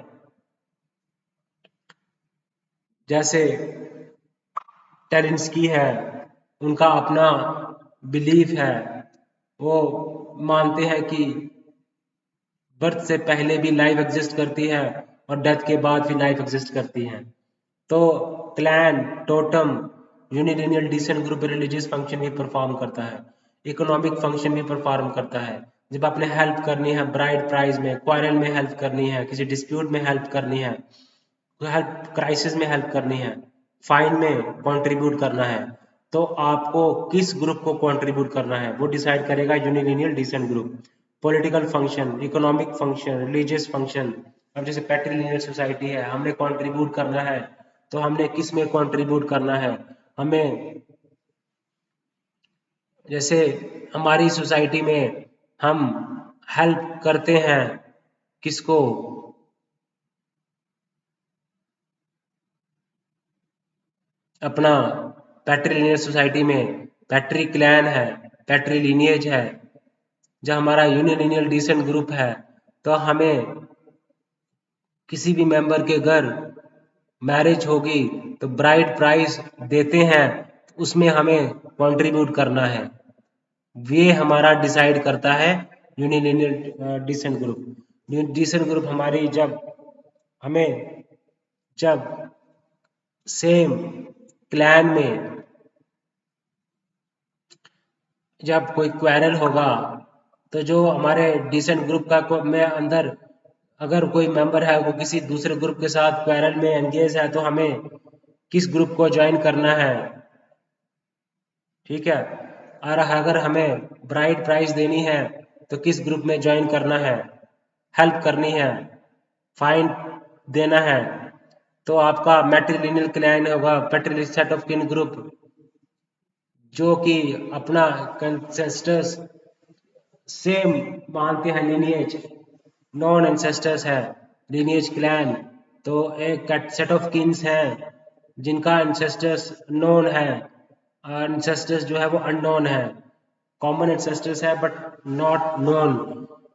जैसे टेलेंस्की है, उनका अपना बिलीफ है, वो मानते हैं कि बर्थ से पहले भी लाइफ एग्जिस्ट करती है और डेथ के बाद भी लाइफ एग्जिस्ट करती है। तो clan, totem, unilineal descent group religious function भी परफॉर्म करता है, इकोनॉमिक फंक्शन भी परफॉर्म करता है। जब आपने हेल्प करनी है ब्राइड प्राइज में, क्वारल में हेल्प करनी है, किसी डिस्प्यूट में हेल्प करनी है, हेल्प क्राइसिस में हेल्प करनी है, फाइन में कंट्रीब्यूट करना है, तो आपको किस ग्रुप को कंट्रीब्यूट करना है वो डिसाइड करेगा unilineal descent group. Political function, economic function, religious function, अब जैसे पैट्रिलिनियल सोसाइटी है, हमने कंट्रीब्यूट करना है, तो हमने किस में कंट्रीब्यूट करना है? हमें जैसे हमारी सोसाइटी में हम हेल्प करते हैं किसको? अपना पैट्रीलिनियल सोसाइटी में पैट्री क्लैन है, पैट्री लिनिएज है। जब हमारा यूनिलिनियल डिसेंट ग्रुप है तो हमें किसी भी मेंबर के घर मैरिज होगी तो ब्राइड प्राइस देते हैं, उसमें हमें कंट्रीब्यूट करना है। ये हमारा डिसाइड करता है unilineal descent group. Decent group हमारी हमें जब सेम क्लैन में जब कोई क्वेरल होगा तो जो हमारे डिसेंट ग्रुप का में अंदर अगर कोई मेंबर है वो किसी दूसरे ग्रुप के साथ क्वेरल में एंगेज है तो हमें किस ग्रुप को ज्वाइन करना है, ठीक है। और अगर हमें ब्राइड प्राइज देनी है तो किस ग्रुप में ज्वाइन करना है, हेल्प करनी है, फाइन देना है, तो आपका मैट्रिलिनियल क्लैन होगा पैट्रिलिक सेट ऑफ किन ग्रुप जो कि अपना कंसेस्टर्स सेम मानते हैं लीनिएज नॉन एंसेस्टर्स है लीनिएज क्लैन। तो एक सेट ऑफ किन्स है जिनका एंसेस्टर्स नोन है एंसेस्टर्स जो है वो अननोन है। कॉमन एंसेस्टर्स है but not known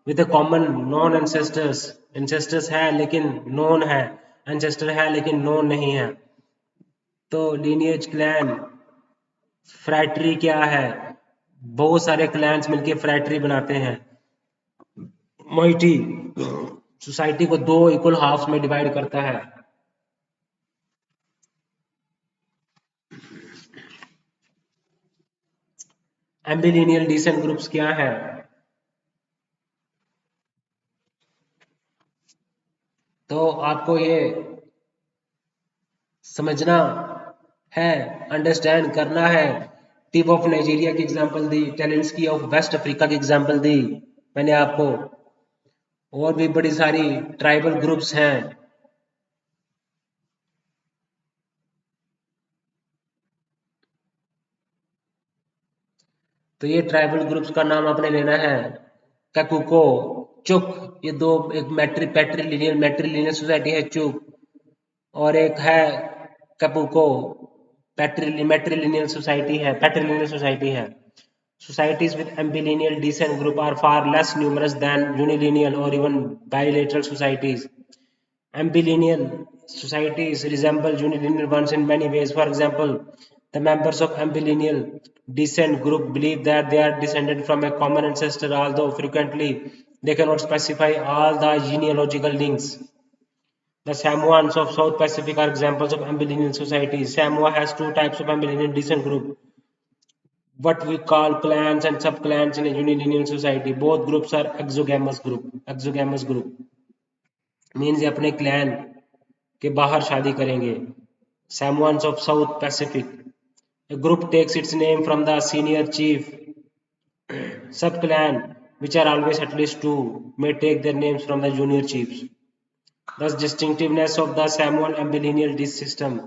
with a common noun ancestors. Ancestors है लेकिन नोन है एंसेस्टर है लेकिन नोन नहीं है। तो लीनिएज क्लैन फ्रैटरी क्या है? बहुत सारे क्लैंस मिलके फ्रैटरी बनाते हैं। मोइटी सोसाइटी को दो इक्वल हाफ्स में डिवाइड करता है। एम्बिलिनियल डिसेंट ग्रुप्स क्या है? तो आपको ये समझना है, अंडरस्टैंड करना है। टिप ऑफ नाइजीरिया की एग्जांपल दी, टेलेंट्स ऑफ वेस्ट अफ्रीका की एग्जांपल दी मैंने आपको। और भी बड़ी सारी ट्राइबल ग्रुप्स हैं। तो ये ट्राइबल ग्रुप्स का नाम आपने लेना है। ककुको, चुक, ये दो, एक मैट्रिलिनियल सोसाइटी है चुक, और एक है कपुको पैट्रिलिनियल सोसाइटी है। Societies with ambilineal descent group are far less numerous than unilineal or even bilateral societies. Ambilineal societies resemble unilineal ones in many ways. For example, the members of ambilineal descent group believe that they are descended from a common ancestor, although frequently they cannot specify all the genealogical links. The Samoans of South Pacific are examples of ambilineal societies. Samoa has two types of ambilineal descent group, what we call clans and subclans in a unilineal society. Both groups are exogamous group. Exogamous group means ये अपने clan के बाहर शादी करेंगे. Samoans of South Pacific. A group takes its name from the senior chief. Subclan, which are always at least two, may take their names from the junior chiefs. Thus, distinctiveness of the Samoan ambilineal disk system.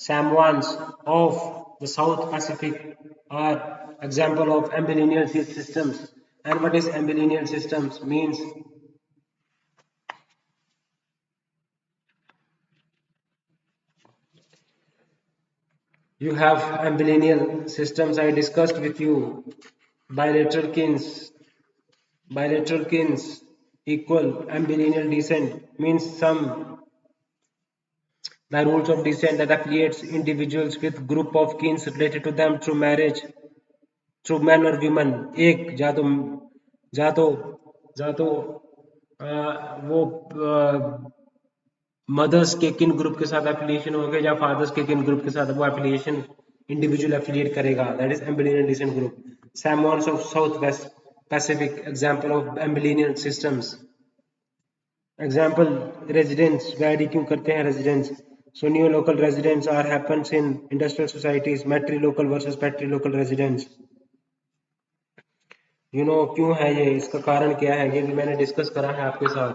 Samoans of the South Pacific are example of ambilineal disk systems. And what is ambilineal systems? Means you have ambilineal systems. I discussed with you bilateral kins. Bilateral kins equal ambilineal descent means some the rules of descent that affiliates individuals with group of kins related to them through marriage through man और women एक जा तो जा तो वो mother's के किन group के साथ एफिलिएशन होगा या फादर्स के किन ग्रुप के साथ वो एफिलिएशन इंडिविजुअल एफिलिएट करेगा, that is ambilineal descent group. Samoans of south west Pacific example of ambilineal systems. Example residence vary क्यों करते हैं residence. So neolocal residence are happens in industrial societies. Matrilocal versus patrilocal residence. क्यों है ये, इसका कारण क्या है, ये भी मैंने डिस्कस करा है आपके साथ.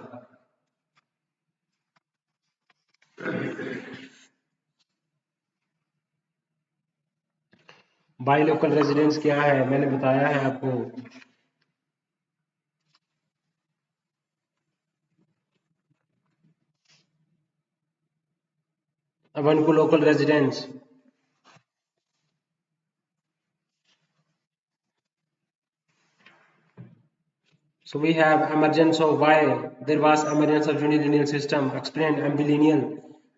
बाई लोकल रेजिडेंस क्या है मैंने बताया है आपको. अब उनको local residence. So we have emergence of why there was emergence of unilineal system, explained ambilineal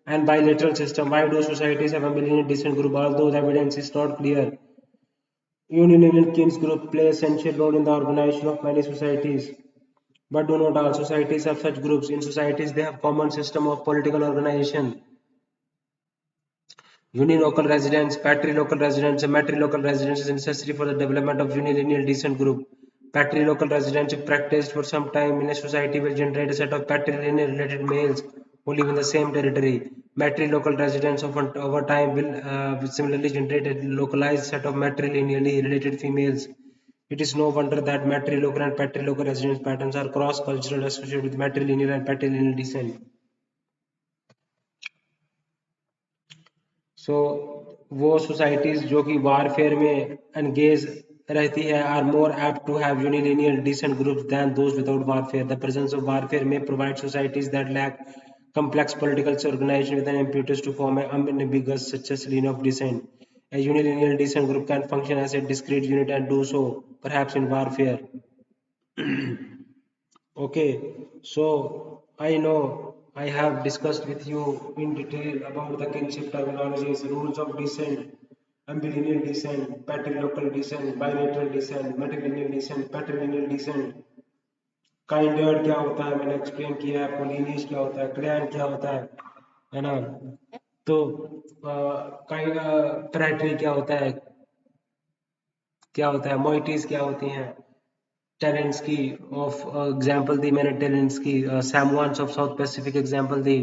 and bilateral system. Why do societies have ambilineal descent group? Although the evidence is not clear, unilineal kins group play essential role in the organization of many societies. But do not all societies have such groups. In societies, they have common system of political organization. Unilocal residence, patrilocal residence, and matrilocal residence is necessary for the development of unilineal descent group. Patrilocal residence, if practiced for some time in a society, will generate a set of patrilineal related males who live in the same territory. Matrilocal residence often over time will similarly generate a localized set of matrilineally related females. It is no wonder that matrilocal and patrilocal residence patterns are cross-cultural associated with matrilineal and patrilineal descent. So वो societies जो कि warfare में engage रहती है are more apt to have unilinear descent groups than those without warfare. The presence of warfare may provide societies that lack complex political organization with an impetus to form an unambiguous success line of descent. A unilinear descent group can function as a discrete unit and do so, perhaps in warfare. Okay, so I know I have discussed with you in detail about the kinship terminologies, rules of descent, ambilineal descent, patrilocal descent, bilateral descent, matrilineal descent, patrilineal descent. काइंडर्ड क्या होता है मैंने explain किया है, Polonius क्या होता है, clan क्या होता है ना. तो काइंड प्रेटरी क्या होता है, मोइटीज क्या होती हैं, टेरेंट्स की ऑफ एग्जांपल दी मैंने, टेरेंट्स की सैमुआन्स ऑफ साउथ पैसिफिक एग्जांपल दी,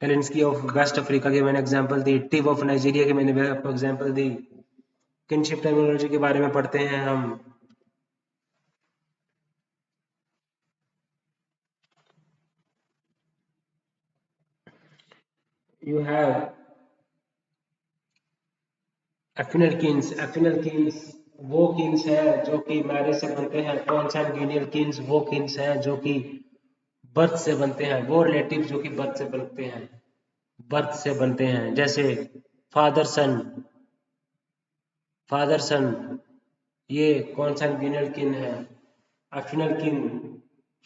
टेरेंट्स की ऑफ वेस्ट अफ्रीका की मैंने एग्जांपल दी, टिव ऑफ नाइजीरिया की मैंने आपको एग्जांपल दी. किनशिप टर्मिनोलॉजी के बारे में पढ़ते हैं हम. You have affinal kins. Affinal kins वो किन्स है जो कि मैरिज से बनते हैं. कॉन्सैंग्यूनियल किन्स वो किन्स हैं जो कि बर्थ से बनते हैं. वो रिलेटिव जो कि बर्थ से बनते हैं, जैसे फादर सन. फादर सन ये कॉन्सैंग्यूनियल किन है. एफिनल किन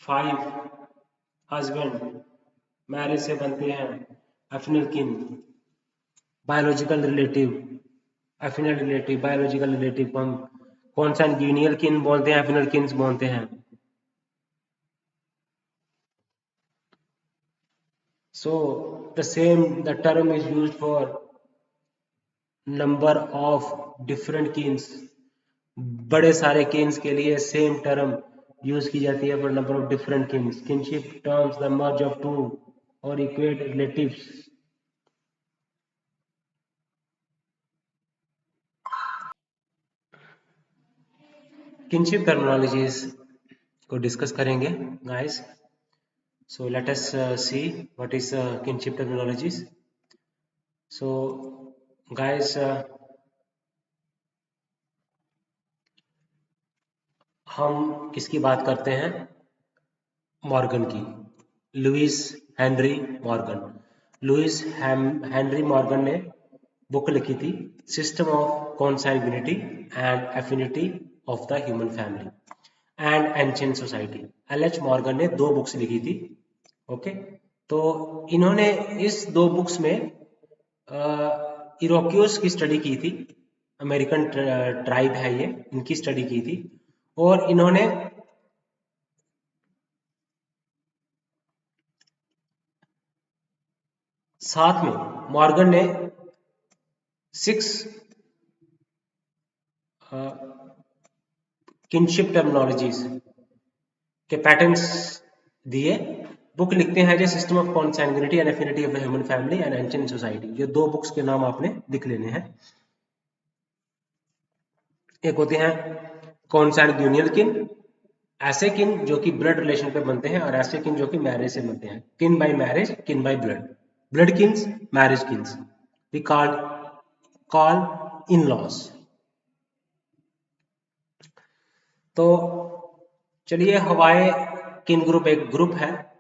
5 हस्बैंड मैरिज से बनते हैं. Affinal kin biological relative. Affinal relative biological relative को हम कॉन्सैंग्यूनियल किन बोलते हैं, एफिनल किन्स बोलते हैं. So the term is used for number of different kins. बड़े सारे किन्स के लिए सेम टर्म यूज की जाती है for number of different kins. Kinship terms the merge of two और इक्वेट रिलेटिव्स. किनशिप टर्मिनोलॉजीज को डिस्कस करेंगे guys. So let us see what is kinship terminologies. So guys, हम किसकी बात करते हैं? मॉर्गन की. Lewis Henry Morgan. Lewis Henry Morgan ने बुक लिखी थी system of consanguinity and affinity of the human family and ancient society. L H. Morgan ने 2 बुक्स लिखी थी. ओके, तो इन्होंने इस 2 बुक्स में इरोक्यूज की स्टडी की थी. अमेरिकन ट्राइब है ये, इनकी स्टडी की थी. और इन्होंने साथ में मॉर्गन ने 6 किनशिप टर्मिनोलॉजीज के पैटर्न्स दिए. बुक लिखते हैं जो system of consanguinity and affinity of the human family and ancient society. ये 2 बुक्स के नाम आपने लिख लेने हैं. एक होते हैं कॉन्सैंग्यूनियल किन, ऐसे किन जो कि ब्लड रिलेशन पे बनते हैं, और ऐसे किन जो कि मैरिज से बनते हैं. Kin by marriage, kin by blood. Blood kins, marriage kins. We call in laws. तो चलिए, हवाई किन ग्रुप एक ग्रुप है.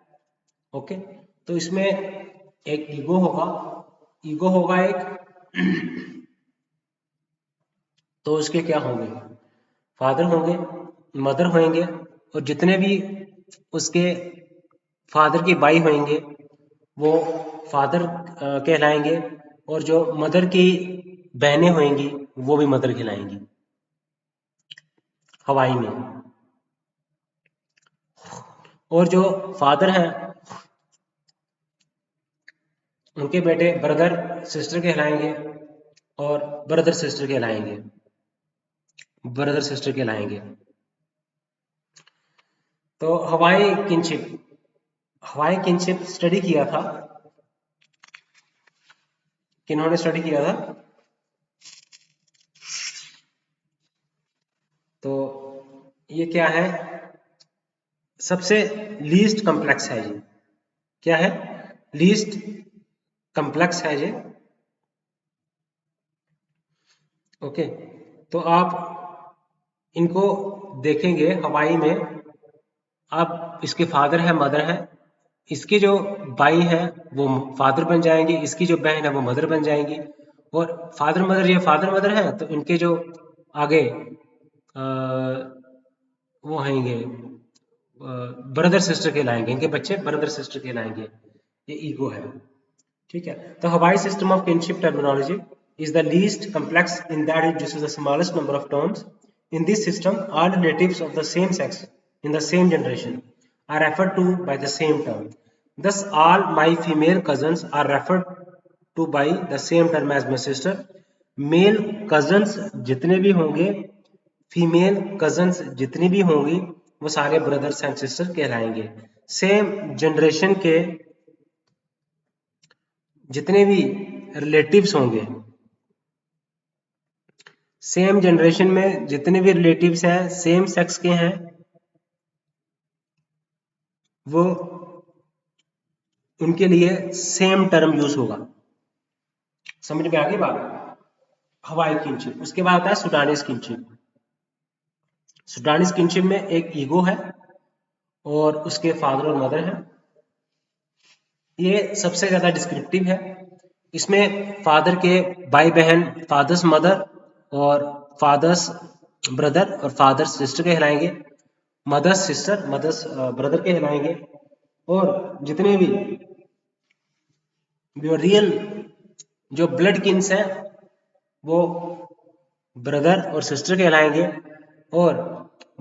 ओके, तो इसमें एक ईगो होगा एक. तो उसके क्या होंगे? फादर होंगे, मदर होंगे, और जितने भी उसके फादर की बाई होंगे वो फादर कहलाएंगे, और जो मदर की बहनें होंगी वो भी मदर कहलाएंगी हवाई में. और जो फादर हैं उनके बेटे ब्रदर सिस्टर कहलाएंगे, और ब्रदर सिस्टर कहलाएंगे. तो हवाई किनशिप स्टडी किया था. किन्होंने स्टडी किया था? तो ये क्या है? सबसे लीस्ट कॉम्प्लेक्स है ये. क्या है? लीस्ट कॉम्प्लेक्स है ये. ओके, तो आप इनको देखेंगे हवाई में, आप इसके फादर है मदर है, इसकी जो भाई है वो फादर बन जाएंगे, इसकी जो बहन है वो मदर बन जाएंगी, और फादर मदर ये फादर मदर है तो इनके जो आगे वो हैंगे ब्रदर सिस्टर कहलाएंगे, इनके बच्चे ब्रदर सिस्टर कहलाएंगे। ये ईगो है। ठीक है, तो हवाई system of kinship terminology is the least complex in that it uses the smallest number of terms. In this system, all relatives of the same sex in the same generation are referred to by the same term. Thus, all my female cousins are referred to by the same term as my sister. Male cousins जितने भी होंगे, female cousins जितनी भी होंगी, वो सारे brothers and sister कहलाएंगे। Same generation के जितने भी रिलेटिव्स होंगे, सेम जनरेशन में जितने भी रिलेटिव्स हैं सेम सेक्स के हैं, वो उनके लिए सेम टर्म यूज होगा। समझ में आ गई बात? हवाई किनशिप। उसके बाद आता है सुडानीज किनशिप। सुडानीज किनशिप में एक ईगो है और उसके फादर और मदर है। ये सबसे ज्यादा डिस्क्रिप्टिव है। इसमें फादर के भाई बहन फादर्स मदर और फादर्स ब्रदर और फादर्स सिस्टर कहलाएंगे, मदर्स सिस्टर मदर्स ब्रदर कहलाएंगे, और जितने भी जो रियल जो ब्लड किन्स हैं वो ब्रदर और सिस्टर कहलाएंगे, और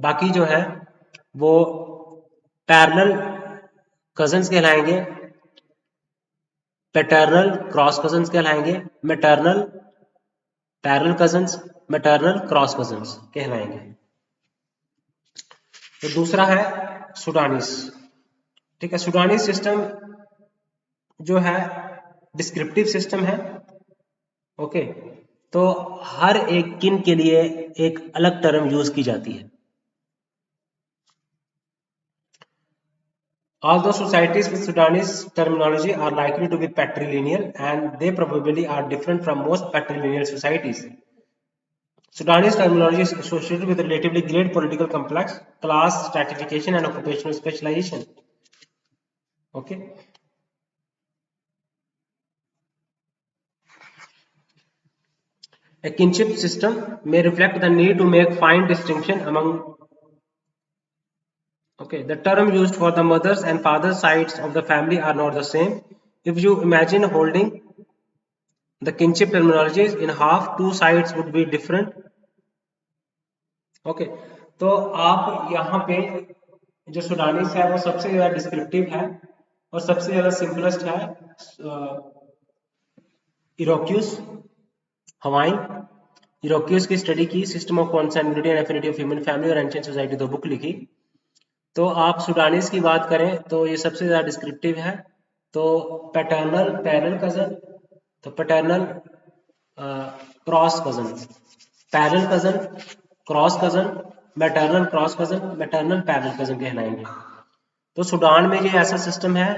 बाकी जो है वो पैरेलल कजन्स कहलाएंगे, पैटर्नल क्रॉस कजन्स कहलाएंगे, maternal parallel cousins, maternal cross cousins कहलाएंगे। तो दूसरा है सुडानीस। ठीक है, सुडानीस सिस्टम जो है डिस्क्रिप्टिव सिस्टम है। ओके, तो हर एक किन के लिए एक अलग टर्म यूज की जाती है। Although societies with Sudanese terminology are likely to be patrilineal, and they probably are different from most patrilineal societies. Sudanese terminology is associated with relatively great political complex, class stratification, and occupational specialization. Okay. A kinship system may reflect the need to make fine distinction among. Okay, the term used for the mother's and father's sides of the family are not the same. If you imagine holding the kinship terminologies in half, two sides would be different. Okay, तो आप यहाँ पे जो सुडानीस है वो सबसे ज्यादा descriptive है और सबसे ज्यादा सिंपलेस्ट है। इरोक्यूस हवाई, इरोक्यूस की स्टडी की, system of consanguinity and affinity of human family और एंशिएंट सोसाइटी, दो बुक लिखी। तो आप सुडानीस की बात करें तो ये सबसे ज्यादा डिस्क्रिप्टिव है। तो पैटर्नल पैरेलल कजन, तो paternal cross cousin, parallel cousin cross cousin, maternal cross cousin, maternal parallel cousin कहलाएंगे। तो सूडान में ये ऐसा सिस्टम है।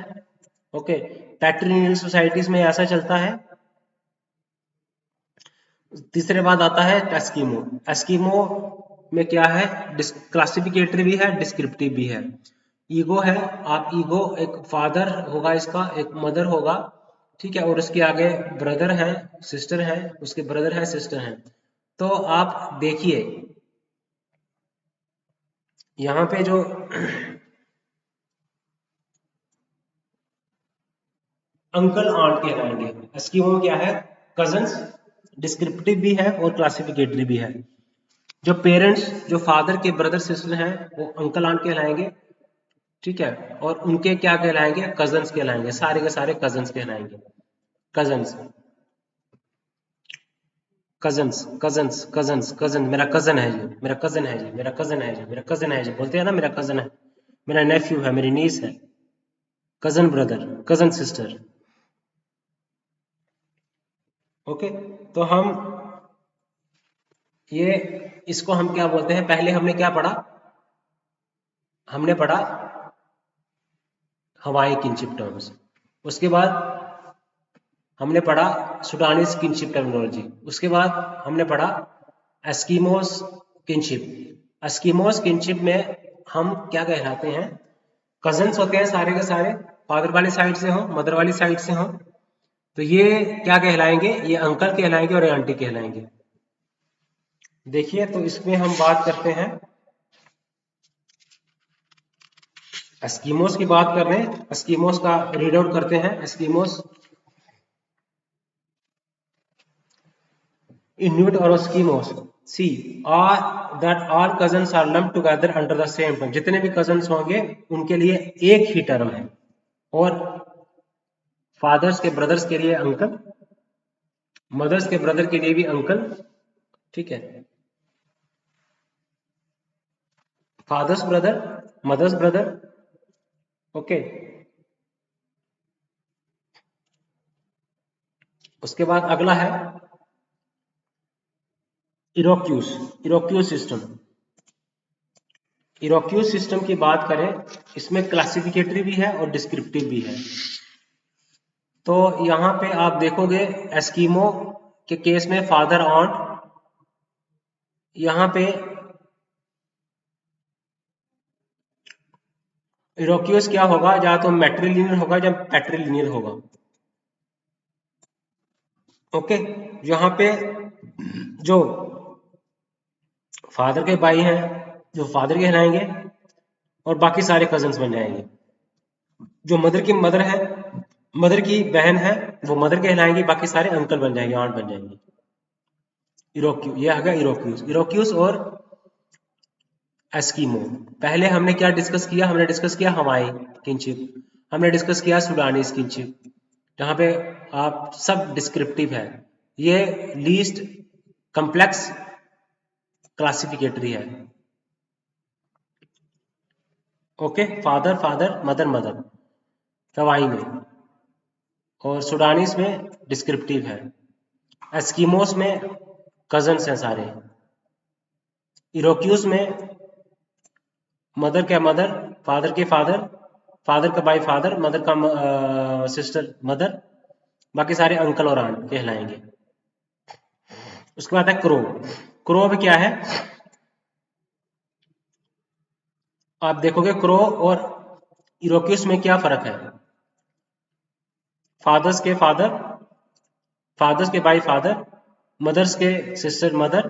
ओके, पैट्रिलिनियल सोसाइटीज में ऐसा चलता है। तीसरे बाद आता है एस्किमो। एस्किमो में क्या है, क्लासिफिकेटरी भी है डिस्क्रिप्टिव भी है। ईगो है, आप ईगो एक फादर होगा इसका, एक मदर होगा, ठीक है, और उसके आगे ब्रदर है सिस्टर है, उसके ब्रदर है सिस्टर है। तो आप देखिए यहाँ पे जो अंकल आंट कहलाएंगे। एस्किमो क्या है, कजन्स, डिस्क्रिप्टिव भी है और क्लासिफिकेटरी भी है। जो पेरेंट्स जो फादर के ब्रदर सिस्टर हैं वो अंकल आंट कहलाएंगे, ठीक है, और उनके क्या कहलाएंगे, कजन्स कहलाएंगे, सारे के सारे कजन्स कहलाएंगे। Cousins cousins cousins cousins cousin, मेरा कजन है जी, मेरा कजन है जी, मेरा कजन है जी, मेरा कजन है जी, बोलते हैं ना मेरा कजन है, मेरा नेफ्यू है, मेरी नीस है, cousin brother, cousin sister. Okay, तो हम ये इसको हम क्या बोलते हैं, पहले हमने क्या पढ़ा, हमने पढ़ा हवाई किनशिप टर्म्स, उसके बाद हमने पढ़ा सुडानीज किनशिप टर्मिनोलॉजी, उसके बाद हमने पढ़ा एस्किमोस किनशिप। एस्किमोस किनशिप में हम क्या कहलाते हैं, कजन्स होते हैं सारे के सारे, फादर वाली साइड से हो मदर वाली साइड से हो, तो ये क्या कहलाएंगे, ये अंकल कहलाएंगे और ये आंटी कहलाएंगे। देखिए तो इसमें हम बात करते हैं, एस्किमोस की बात कर रहे हैं, एस्किमोस का रीड आउट करते हैं। Eskimos, Inuit or Eskimos, see, are that all cousins are lumped together under the same term। जितने भी cousins होंगे उनके लिए एक ही टर्म है, और फादर्स के ब्रदर्स के लिए अंकल, मदर्स के ब्रदर के लिए भी अंकल, ठीक है, father's brother, mother's brother, okay. उसके बाद अगला है इरोक्यूस, इरोक्यूस सिस्टम। इरोक्यूस सिस्टम की बात करें, इसमें क्लासिफिकेटरी भी है और डिस्क्रिप्टिव भी है। तो यहां पे आप देखोगे एस्किमो के केस में फादर ऑन्ट, यहां पे इरोक्यूस क्या होगा, या तो मैट्रिलिनियर होगा या पैट्रिलिनियर होगा, ओके। यहाँ पे जो फादर के भाई हैं जो फादर कहलाएंगे और बाकी सारे कजन्स बन जाएंगे। जो मदर की मदर है, मदर की बहन है, वो मदर कहलाएंगी, बाकी सारे अंकल बन जाएंगे, आंट बन जाएंगे। इरोक्यू, ये आ गया इरोक्यूस। इरोक्यूस और एस्किमो। पहले हमने क्या डिस्कस किया, हमने डिस्कस किया हवाई किनशिप, हमने डिस्कस किया सुडानीज किनशिप, जहां पे आप सब डिस्क्रिप्टिव है। ये लीस्ट कॉम्प्लेक्स क्लासिफिकेटरी है, okay. Father father, mother mother हवाई में, और सुडानीज में डिस्क्रिप्टिव है। एस्किमोस में कजन्स हैं सारे। इरोक्यूस में मदर के मदर, फादर के फादर, फादर का बाई फादर, मदर का सिस्टर मदर, बाकी सारे अंकल और आंट कहलाएंगे। उसके बाद है क्रो। क्रो में क्या है, आप देखोगे क्रो और इरोक्यूस में क्या फर्क है। फादर्स के फादर, फादर्स के बाई फादर, मदर्स के सिस्टर मदर,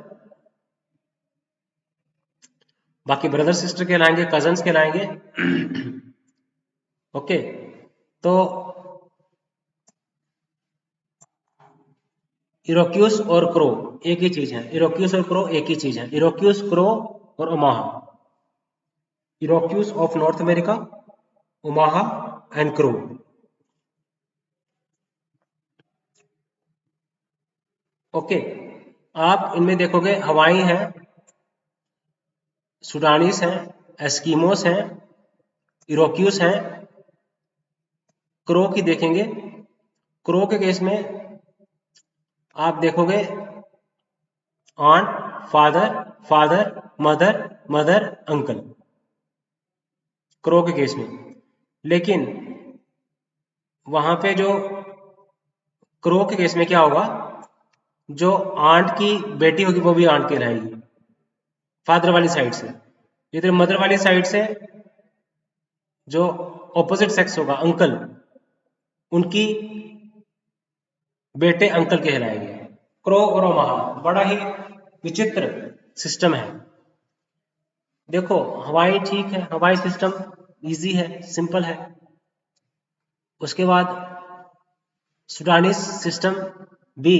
बाकी ब्रदर सिस्टर कहलाएंगे, कजन्स कहलाएंगे, ओके। तो इरोक्यूस और क्रो एक ही चीज है, इरोक्यूस और क्रो एक ही चीज है। इरोक्यूस, क्रो और Omaha, Iroquois of north America, Omaha and crow. Okay, आप इनमें देखोगे हवाई हैं, सुडानीस हैं, एस्किमोस हैं, इरोक्यूस हैं। क्रो की देखेंगे, क्रो के केस में आप देखोगे ऑन्ट, father, father, mother, mother, uncle, crow के केस में। लेकिन वहां पे जो क्रो के केस में क्या होगा, जो आंट की बेटी होगी वो भी आंट कहलाएगी फादर वाली साइड से। इधर मदर वाली साइड से जो ऑपोजिट सेक्स होगा अंकल, उनकी बेटे अंकल कहलाएंगे। क्रो और ओमाहा बड़ा ही विचित्र सिस्टम है। देखो हवाई ठीक है, हवाई सिस्टम इजी है, सिंपल है। उसके बाद सुडानीस सिस्टम भी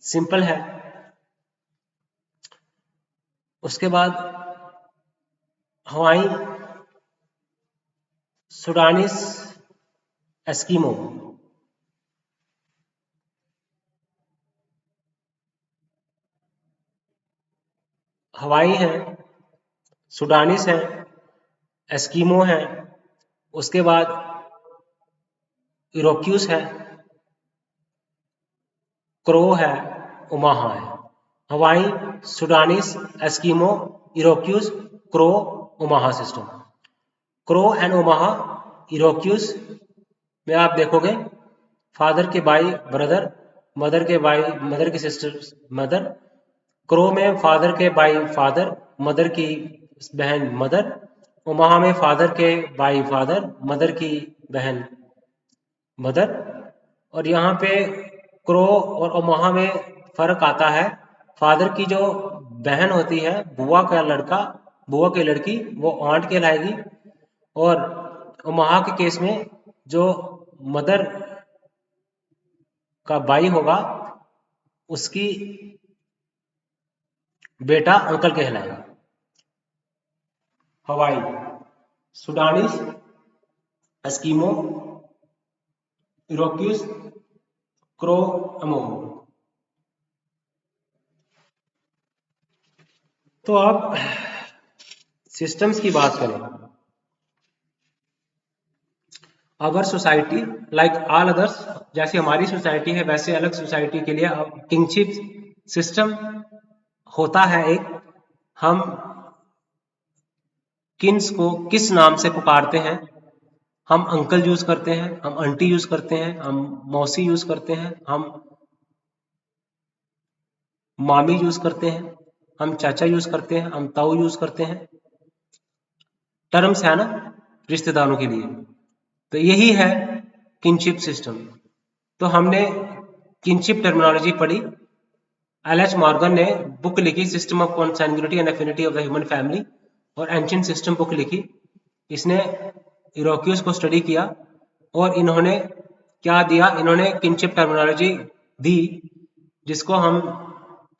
सिंपल है। उसके बाद हवाई, सुडानीस, एस्किमो, हवाई है, सुडानीस है, एस्किमो है, उसके बाद इरोक्यूस है, क्रो है, ओमाहा है। Hawaii, Sudanese, Eskimo, Iroquois, crow, Omaha system. Crow and Omaha, Iroquois में आप देखोगे फादर के भाई ब्रदर, मदर के भाई, मदर की सिस्टर मदर, क्रो में फादर के बाई फादर, मदर की बहन मदर। ओमाहा में फादर के बाई फादर, मदर की बहन मदर। और यहाँ पे क्रो और ओमाहा में फर्क आता है। फादर की जो बहन होती है, बुआ का लड़का, बुआ की लड़की, वो आंट कहलाएगी। और ओमाहा के केस में जो मदर का भाई होगा, उसकी बेटा अंकल कहलाएगा। हवाई, सुडानीस, एस्किमो, इरोक्यूज, क्रो, अमोंग। तो आप सिस्टम्स की बात करें, our society like all others, जैसे हमारी सोसाइटी है वैसे अलग सोसाइटी के लिए किंगशिप सिस्टम होता है एक। हम किन्स को किस नाम से पुकारते हैं? हम अंकल यूज करते हैं, हम आंटी यूज करते हैं, हम मौसी यूज करते हैं, हम मामी यूज करते हैं, हम चाचा यूज करते हैं, हम ताऊ यूज करते हैं। टर्म्स है ना रिश्तेदारों के लिए। तो यही है किनशिप सिस्टम। तो हमने किनशिप टर्मिनोलॉजी पढ़ी। एल.एच. मॉर्गन ने बुक लिखी system of consanguinity and affinity of the human family, और एंशिएंट सिस्टम बुक लिखी। इसने इरोक्यूज को स्टडी किया और इन्होंने क्या दिया, इन्होंने किनशिप टर्मिनोलॉजी दी, जिसको हम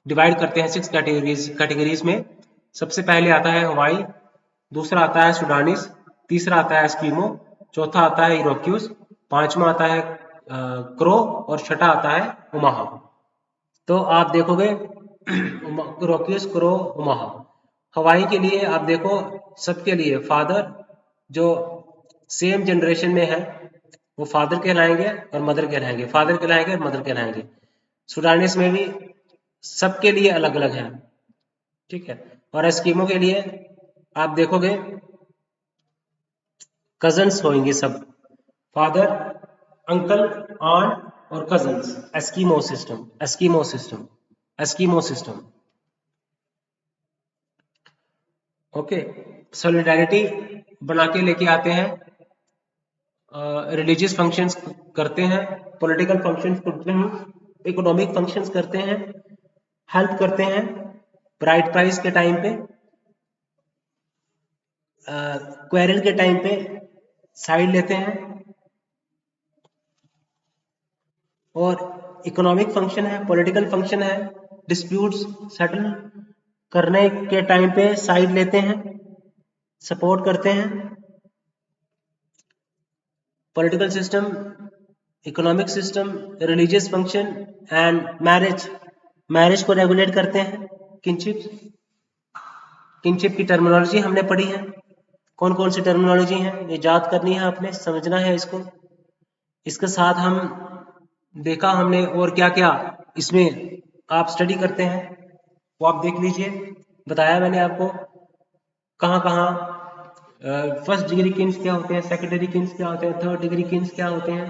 डिवाइड करते हैं 6 कैटेगरीज में। सबसे पहले आता है हवाई, दूसरा आता है सुडानिस, तीसरा आता है एस्किमो, चौथा आता है इरोक्यूज, पांचवा आता है क्रो, और छठा आता है ओमाहा। तो आप देखोगे इरोक्यूज, क्रो, ओमाहा। हवाई के लिए आप देखो, सबके लिए फादर जो सेम जनरेशन में है वो फादर कहलाएंगे और मदर कहलाएंगे, फादर कहलाएंगे और मदर कहलाएंगे। सुडानिस में भी सबके लिए अलग अलग है, ठीक है। और एस्किमो के लिए आप देखोगे कजन्स होंगे सब, फादर, अंकल, आंट और cousins. Eskimo system, Eskimo system, Eskimo system. Okay, solidarity बना के लेके आते हैं, रिलीजियस फंक्शंस करते हैं, पॉलिटिकल फंक्शंस करते हैं, इकोनॉमिक फंक्शंस करते हैं, हेल्प करते हैं ब्राइट प्राइस के टाइम पे, क्वेरल के टाइम पे साइड लेते हैं, और इकोनॉमिक फंक्शन है, पॉलिटिकल फंक्शन है, डिस्प्यूट्स सेटल करने के टाइम पे साइड लेते हैं, सपोर्ट करते हैं। Political system, economic system, religious function and marriage, marriage को रेगुलेट करते हैं। किनशिप, किनशिप की टर्मिनोलॉजी हमने पढ़ी है, कौन कौन सी टर्मिनोलॉजी है ये याद करनी है आपने, समझना है इसको। इसके साथ हम देखा हमने और क्या क्या इसमें आप स्टडी करते हैं वो आप देख लीजिए। बताया मैंने आपको कहाँ कहाँ फर्स्ट डिग्री किन्स क्या होते हैं, सेकेंडरी किन्स क्या होते हैं, थर्ड डिग्री किन्स क्या होते हैं,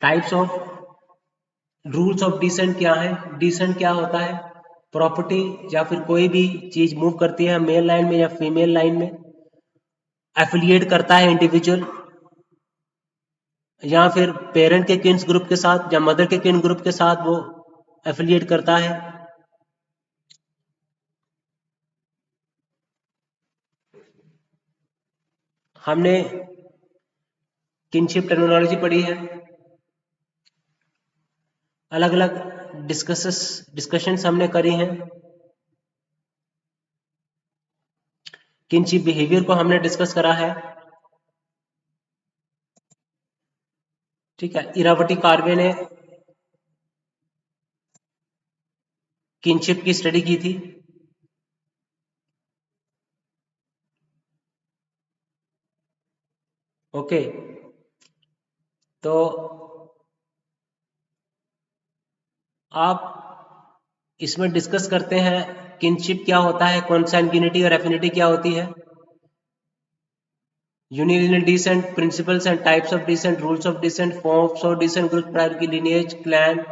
types of rules of descent क्या है, डिसेंट क्या होता है, प्रॉपर्टी या फिर कोई भी चीज मूव करती है मेल लाइन में या फीमेल लाइन में, एफिलिएट करता है इंडिविजुअल या फिर पेरेंट के किन्स ग्रुप के साथ या मदर के किन ग्रुप के साथ वो एफिलिएट करता है। हमने किनशिप टर्मिनोलॉजी पढ़ी है, अलग अलग डिस्कशंस हमने करी हैं, किनशिप बिहेवियर को हमने डिस्कस करा है, ठीक है। इरावती कार्वे ने किनशिप की स्टडी की थी। ओके, तो आप इसमें डिस्कस करते हैं किनशिप क्या होता है, कॉन्सैंग्युनिटी और एफिनिटी क्या होती है, unilinear descent, principles and types of descent, rules of descent, forms of descent, group prior की lineage, clan,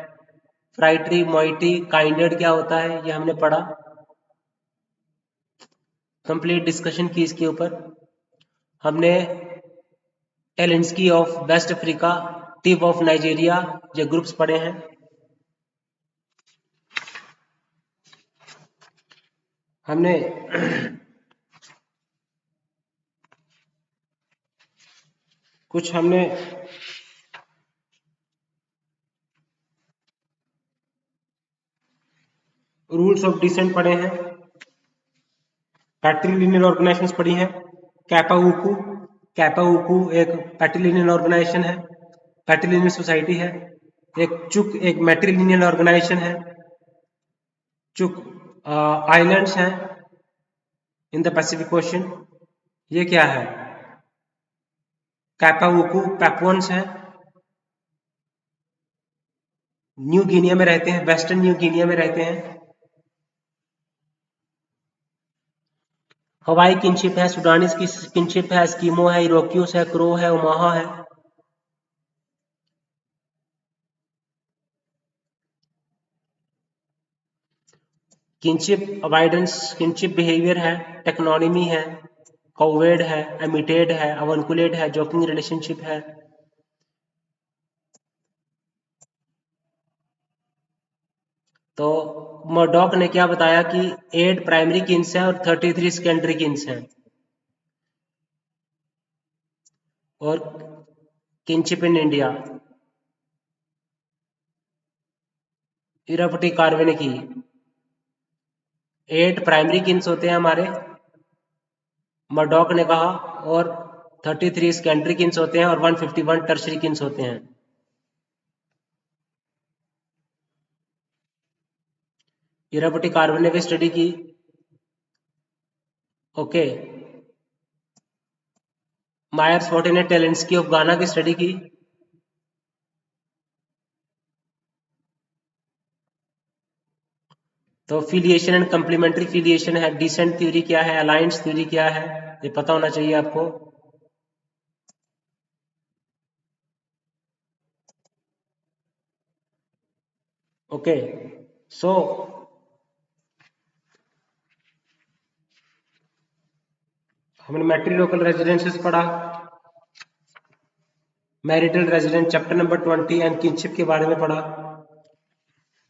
phratry, moiety, kindred क्या होता है ये हमने पढ़ा, कंप्लीट डिस्कशन की इसके ऊपर। हमने एलेंस्की of waste Africa, Tiv of Nigeria, ये ग्रुप्स पढ़े हैं। हमने कुछ हमने रूल्स ऑफ डिसेंट पढ़े हैं, पैट्रीलिनियर ऑर्गेनाइजेशंस पढ़ी हैं। कैपाऊकू, कैपाऊकू एक पैट्रीलिनियर ऑर्गेनाइजेशन है, पैट्रीलिनियर सोसाइटी है। एक चुक एक मैट्रीलिनियर ऑर्गेनाइजेशन है। चुक आइलैंड्स हैं इन द पैसिफिक ओशन। ये क्या है? कैपाऊकू पैपुअन्स हैं, न्यू गिनिया में रहते हैं, वेस्टर्न न्यू गिनिया में रहते हैं। हवाई किनशिप है, सुडानीज की किनशिप है, स्कीमो है, इरोक्यूस है, क्रो है, ओमाहा है। किनशिप अवॉइडेंस, किनशिप बिहेवियर है, टेक्नोनॉमी है, कोवेड है, एमिटेड है, अवनकुलेट है, जोकिंग रिलेशनशिप है। तो मर्डॉक ने क्या बताया कि 8 प्राइमरी किन्स हैं और 33 सेकेंडरी किन्स हैं। और किनशिप इन इंडिया इरापटी कार्वे ने की। 8 प्राइमरी किन्स होते हैं हमारे, मर्डॉक ने कहा, और 33 सेकेंडरी किन्स होते हैं और 151 टर्शरी किन्स होते हैं। इरापटी कार्वे ने भी स्टडी की। ओके, मायर्स फोर्टे ने टेलेंस्की ऑफ गाना की स्टडी की। तो फिलिएशन एंड कंप्लीमेंट्री फिलिएशन है, डिसेंट थ्योरी क्या है, अलायंस थ्योरी क्या है, ये पता होना चाहिए आपको। ओके, सो हमने मैट्रिलोकल रेजिडेंसेस पढ़ा, marital residence chapter number 20 and kinship के बारे में पढ़ा।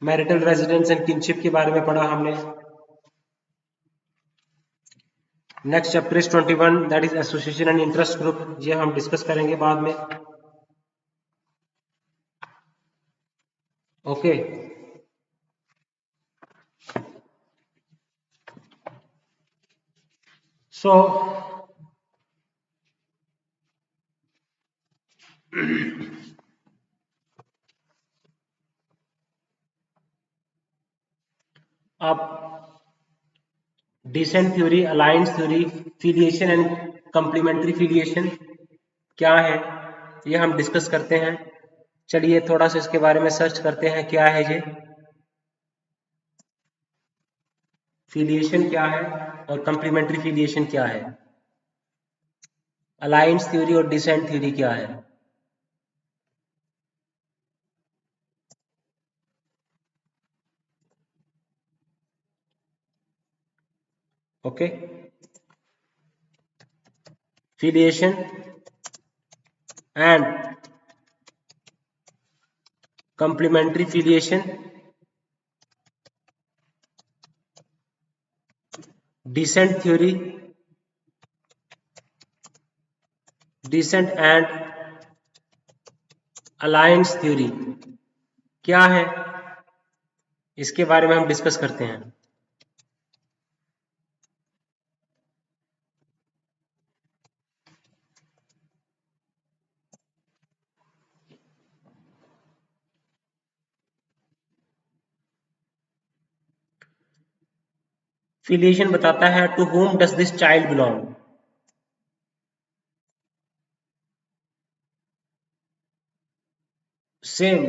मैरिटल रेजिडेंस एंड किनशिप के बारे में पढ़ा हमने। Next chapter is 21, that is association and interest group, ये हम डिस्कस करेंगे बाद में। ओके, सो अब descent theory, alliance theory, filiation and complementary filiation क्या है ये हम डिस्कस करते हैं। चलिए थोड़ा सा इसके बारे में सर्च करते हैं, क्या है ये फिलिएशन क्या है और कंप्लीमेंट्री फिलिएशन क्या है, अलायंस थ्योरी और डिसेंट थ्योरी क्या है। Okay, filiation and complementary filiation, descent theory, descent and alliance theory क्या है, इसके बारे में हम डिस्कस करते हैं। फिलिएशन बताता है to whom does this child belong, same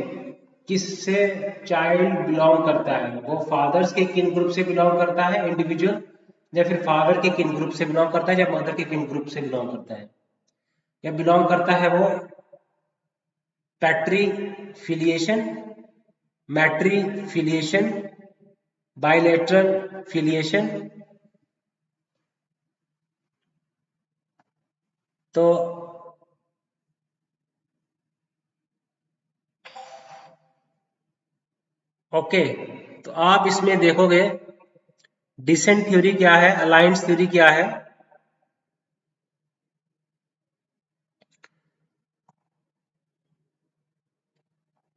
किससे चाइल्ड बिलोंग करता है, वो फादर्स के किन ग्रुप से बिलोंग करता है इंडिविजुअल, या फिर फादर के किन ग्रुप से बिलोंग करता है, या मदर के किन ग्रुप से बिलोंग करता है, या बिलोंग करता है वो पैट्री फिलिएशन मैट्रीफिलिएशन, बाइलेटरल फिलिएशन। तो ओके, तो आप इसमें देखोगे डिसेंट थ्योरी क्या है, अलायंस थ्योरी क्या है।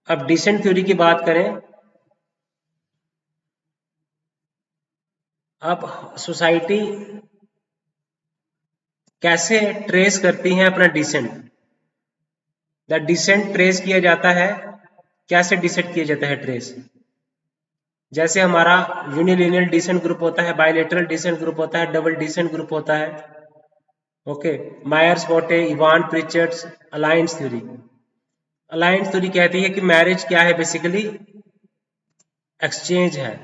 अब डिसेंट थ्योरी की बात करें, अब सोसाइटी कैसे ट्रेस करती है अपना डिसेंट। द डिसेंट ट्रेस किया जाता है, कैसे डिसेंट किया जाता है ट्रेस। जैसे हमारा यूनिलिनियर डिसेंट ग्रुप होता है, बायलेटरल डिसेंट ग्रुप होता है, डबल डिसेंट ग्रुप होता है। Okay, Meyers Fortes, Evan Pritchards, alliance theory. Alliance theory कहती है कि मैरिज क्या है, बेसिकली एक्सचेंज है,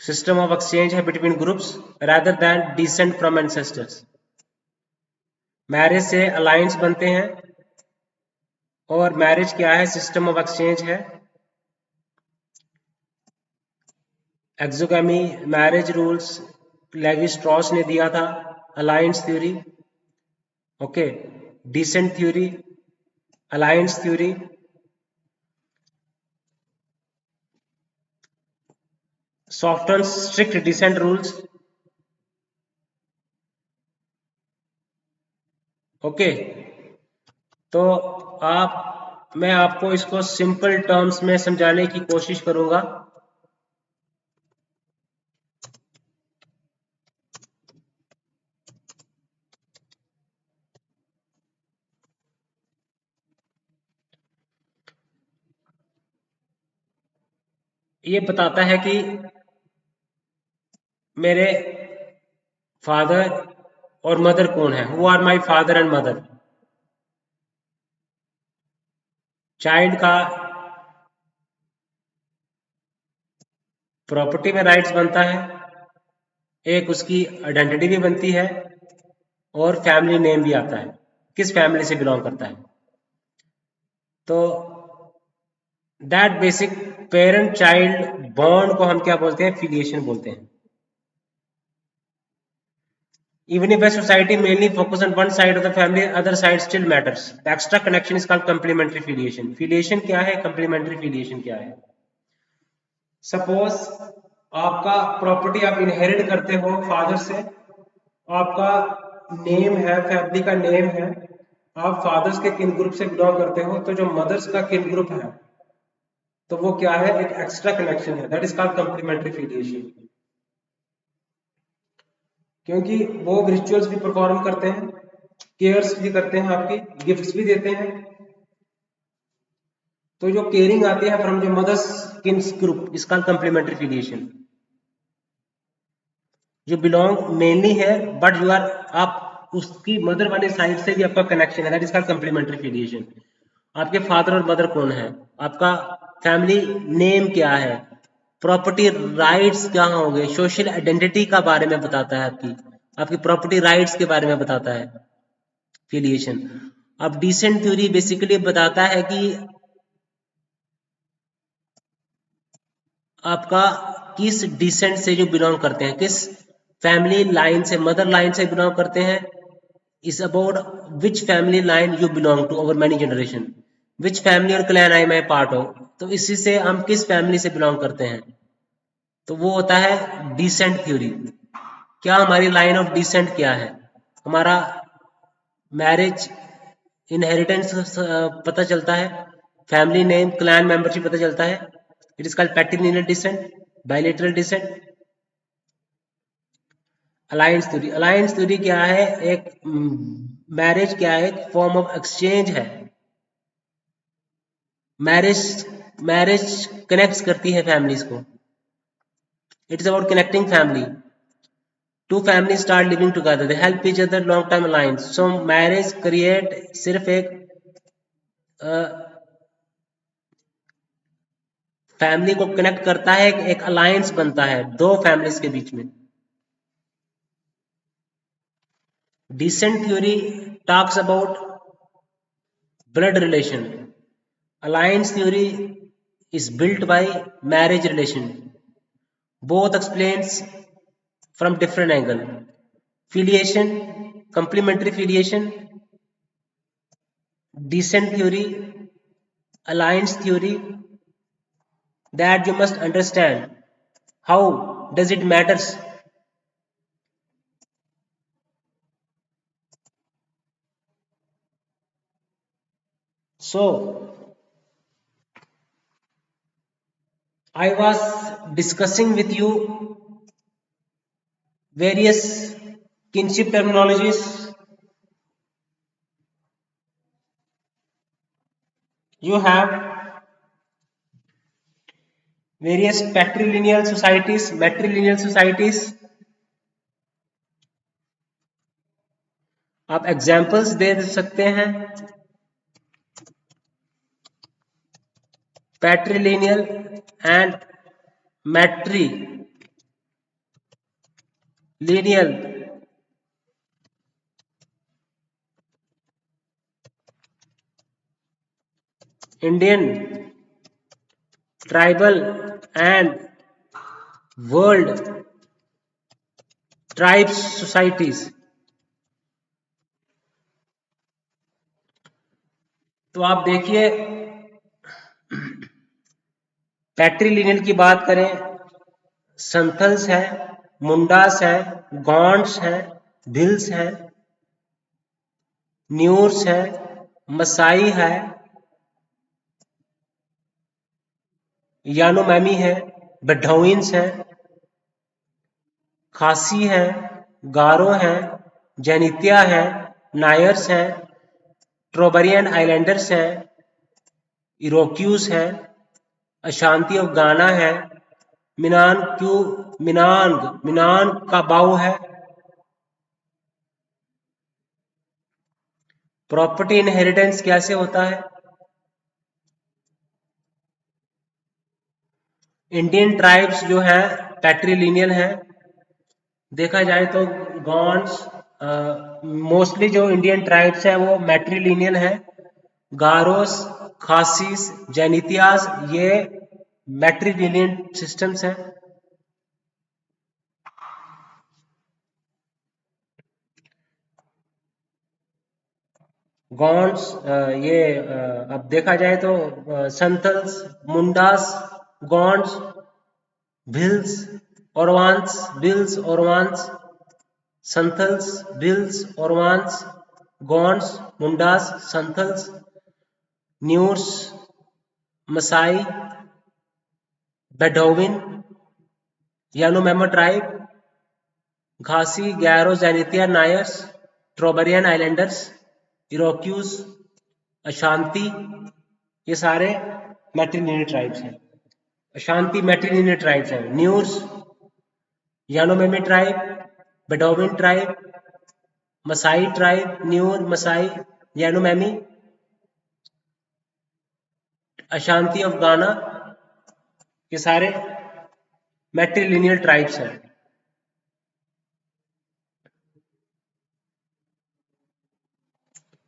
सिस्टम ऑफ एक्सचेंज है between groups rather than descent from ancestors. Marriage से अलायंस बनते हैं, और मैरिज क्या है, सिस्टम ऑफ एक्सचेंज है। Exogamy marriage rules Levi Strauss ने दिया था। Alliance theory, okay, descent theory, alliance theory. Soft and strict descent rules. Okay, तो आप, मैं आपको इसको सिंपल टर्म्स में समझाने की कोशिश करूंगा। ये बताता है कि मेरे फादर और मदर कौन है, who are my father and mother. Child का प्रॉपर्टी में राइट्स बनता है, एक उसकी आइडेंटिटी भी बनती है, और फैमिली नेम भी आता है, किस फैमिली से बिलोंग करता है। तो that basic parent child bond को हम क्या बोलते हैं, फिलिएशन बोलते हैं। Even if a society mainly focus on one side of the family, other side still matters. The extra connection is called complementary filiation. Filiation क्या है, complementary filiation क्या है। सपोज आपका प्रॉपर्टी आप इनहेरिट करते हो फादर से, आपका नेम है, फैमिली का नेम है, आप फादर्स के किन ग्रुप से बिलोंग करते हो, तो जो मदर्स का किन ग्रुप है, तो वो क्या है, एक एक्स्ट्रा कनेक्शन है, दैट इज कॉल्ड कंप्लीमेंट्री फिलिएशन। क्योंकि वो रिचुअल्स भी परफॉर्म करते हैं, केयर्स भी करते हैं, आपकी गिफ्ट्स भी देते हैं। तो जो केयरिंग आती है फ्रॉम जो मदर्स किन्स ग्रुप, इसका कंप्लीमेंट्री फिलिएशन। जो बिलोंग मेनली है, बट यू आर, आप उसकी मदर वाले साइड से भी आपका कनेक्शन है, दैट इज कॉल्ड कंप्लीमेंट्री फिलिएशन। आपके फादर और मदर कौन है, आपका फैमिली नेम क्या है, प्रॉपर्टी राइट्स क्या होंगे, सोशल आइडेंटिटी का बारे में बताता है, आपकी आपकी प्रॉपर्टी राइट्स के बारे में बताता है फिलिएशन। अब डिसेंट थ्योरी बेसिकली बताता है कि आपका किस डिसेंट से जो बिलोंग करते हैं, किस फैमिली लाइन से, मदर लाइन से बिलोंग करते हैं, is about which family line you belong to over many generation, which family और क्लैन आई मैं पार्ट हो। तो इसी से हम किस फैमिली से बिलोंग करते हैं, तो वो होता है डिसेंट थ्योरी। क्या हमारी लाइन ऑफ डिसेंट क्या है, हमारा मैरिज इनहेरिटेंस पता चलता है, फैमिली नेम क्लैन मेंबरशिप पता चलता है। It is called patrilineal descent, bilateral descent, alliance theory. Alliance theory क्या है, एक मैरिज क्या है, एक फॉर्म ऑफ एक्सचेंज है। मैरिज मैरिज कनेक्ट करती है फैमिलीज को, it is about connecting family. Two family start living together, they help each other, long term alliance. So marriage create सिर्फ एक फैमिली को कनेक्ट करता है, एक अलायंस बनता है दो फैमिलीज के बीच में। Descent theory talks about blood relation, Alliance theory is built by marriage relation. Both explains from different angle. Filiation, complementary filiation, descent theory, alliance theory, that you must understand. How does it matters? So I was discussing with you various kinship terminologies. You have various patrilineal societies, matrilineal societies. आप examples दे सकते हैं. Patrilineal and matrilineal Indian tribal and world tribes societies. तो आप देखिए, पैट्रिलिनियल की बात करें, संथल्स है, मुंडास है, गॉन्ड्स है, भिल्स है, न्यूर्स है, मसाई है, यानोमैमी है, बडौइन्स है, खासी है, गारो है, जैनितिया है, नायर्स है, ट्रोबरियन आइलैंडर्स है, इरोक्यूज है, अशांति ऑफ गाना है, मिनांग का बाऊ है. प्रॉपर्टी इनहेरिटेंस कैसे होता है? इंडियन ट्राइब्स जो है पैट्रिलिनियल है. देखा जाए तो गॉन्ड्स, मोस्टली जो इंडियन ट्राइब्स है वो मैट्रिलिनियल है. गारोस, खासीस, जैनितियास ये मैट्रिलिनियल सिस्टम्स हैं. गॉन्ड्स ये अब देखा जाए तो संथल्स, मुंडास, गॉन्ड्स, भिल्स, ओरवान्स, संथल्स, भिल्स, ओरवान्स, गॉन्ड्स, मुंडास, संथल्स, न्यूर्स, मसाई, बेडोविन, यानोमेमा ट्राइब, घासी, गैरो, जैनितिया, नायर्स, ट्रोबरियन आइलैंडर्स, इरोक्यूज, अशांति, ये सारे मैट्रिलिनियल ट्राइब्स हैं. अशांति मैट्रिलिनियल ट्राइब्स हैं. Nuers, Yanomami tribe, Bedouin tribe, Masai tribe, Nuer, Masai, Yanomami, Ashanti of Ghana, ये सारे मैट्रिलिनियल ट्राइब्स हैं.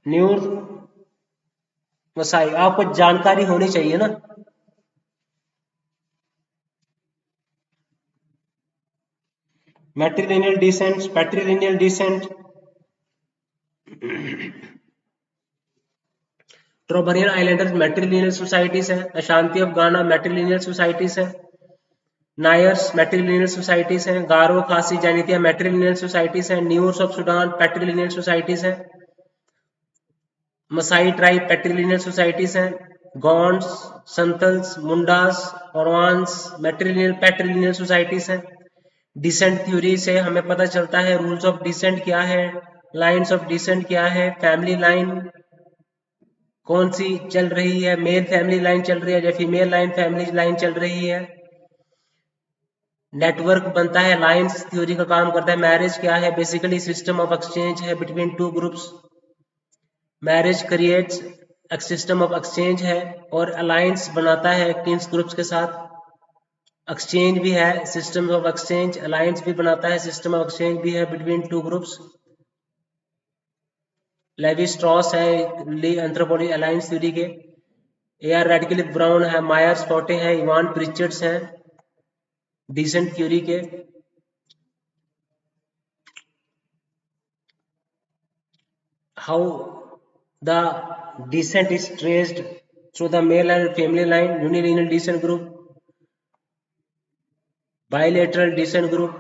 न्यूर, मसाई, आपको जानकारी होनी चाहिए ना. Matrilineal descent, patrilineal descent, Trobriand islanders matrilineal societies है. अशांति ऑफ गाना मैट्रिलिनियल सोसाइटीज है. नायर्स मैट्रिलिनियल सोसाइटीज हैं. गारो, खासी, जैनितिया मैट्रिलिनियल सोसाइटीज हैं. न्यूर्स ऑफ सूडान पैट्रिलिनियल सोसाइटीज हैं. मसाई ट्राइब पैट्रिलिनियल सोसाइटीज हैं. गॉन्ड्स, संथल्स, मुंडास, ओरवान्स मैट्रिलिनियल पैट्रिलिनियल सोसाइटीज हैं. डिसेंट थ्योरी से हमें पता चलता है रूल्स ऑफ डिसेंट क्या है, लाइन्स ऑफ डिसेंट क्या है, फैमिली लाइन कौन सी चल रही है, मेल फैमिली लाइन चल रही है या फीमेल लाइन फैमिली लाइन चल रही है. नेटवर्क बनता है, लाइन्स थ्योरी का काम करता है. मैरिज क्या है? बेसिकली सिस्टम ऑफ एक्सचेंज है between two groups. Marriage creates एक सिस्टम ऑफ एक्सचेंज है और अलायंस बनाता है किन्स ग्रुप्स के साथ. एक्सचेंज भी है, सिस्टम ऑफ एक्सचेंज. अलायंस भी बनाता है, सिस्टम ऑफ एक्सचेंज भी है between two groups. Levy Strauss है ली एंथ्रोपोलॉजी अलायंस थ्योरी के. ए आर रेडक्लिफ ब्राउन है, मायर्स फोर्टे हैं, इवान प्रिचर्ड्स हैं डिसेंट थ्योरी के। How the descent is traced through the male and family line, unilineal descent group, bilateral descent group,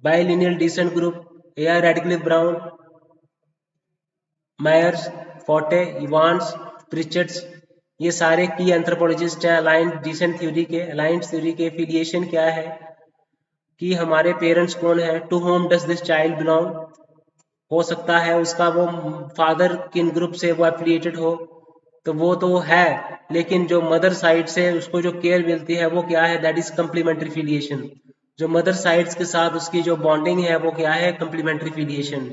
bilineal descent group, A.R. Radcliffe Brown, Meyers, Fortes, Evans, Pritchards, ये सारे की anthropologist हैं aligned descent theory के। Aligned theory के affiliation क्या है कि हमारे पेरेंट्स कौन है, to whom does this child belong, हो सकता है उसका वो फादर किन ग्रुप से वो एफिलिएटेड हो, तो वो तो है, लेकिन जो मदर साइड से उसको जो केयर मिलती है वो क्या है, दैट इज कंप्लीमेंट्री फिलिएशन। जो मदर साइड्स के साथ उसकी जो बॉन्डिंग है वो क्या है, कंप्लीमेंट्री फिलिएशन।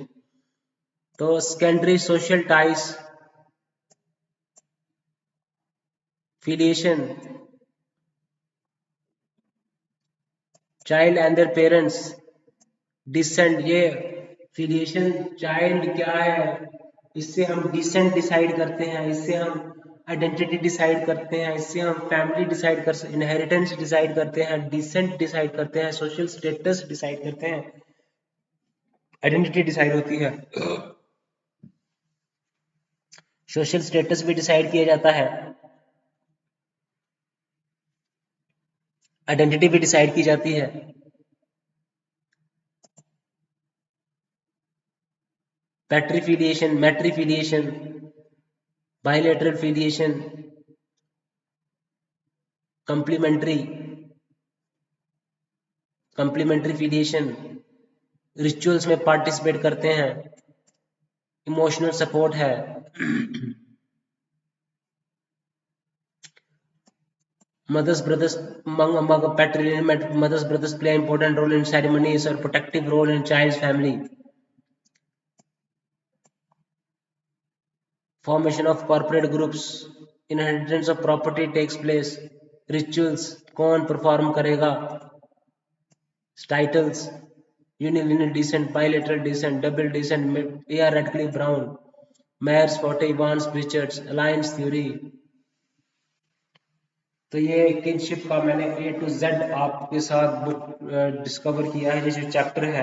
तो secondary social ties filiation, child and their parents, descent, ये फिलिएशन चाइल्ड क्या है, इससे हम डिसेंट डिसाइड करते हैं, इससे हम आइडेंटिटी डिसाइड करते हैं, इससे हम फैमिली डिसाइड कर, इनहेरिटेंस डिसाइड करते हैं, डिसेंट डिसाइड करते हैं, सोशल स्टेटस डिसाइड करते हैं, आइडेंटिटी डिसाइड होती है, सोशल स्टेटस भी डिसाइड किया जाता है, आइडेंटिटी भी डिसाइड की जाती है। पैट्रीफिलिएशन, मैट्रीफिलिएशन, बायलैटरल फिलिएशन, कंप्लीमेंट्री, कंप्लीमेंट्री फिलिएशन, रिचुअल्स में पार्टिसिपेट करते हैं, इमोशनल सपोर्ट है, mothers brothers among patrilineal mothers brothers play important role in ceremonies or protective role in child's family, formation of corporate groups, inheritance of property takes place, rituals कौन perform करेगा, titles, unilineal descent, bilateral descent, double descent, A.R. Radcliffe Brown, Myers Forte, Evans Pritchards, alliance theory। तो ये kinship का मैंने A to Z आपके साथ book discover किया है। जैसे चैप्टर है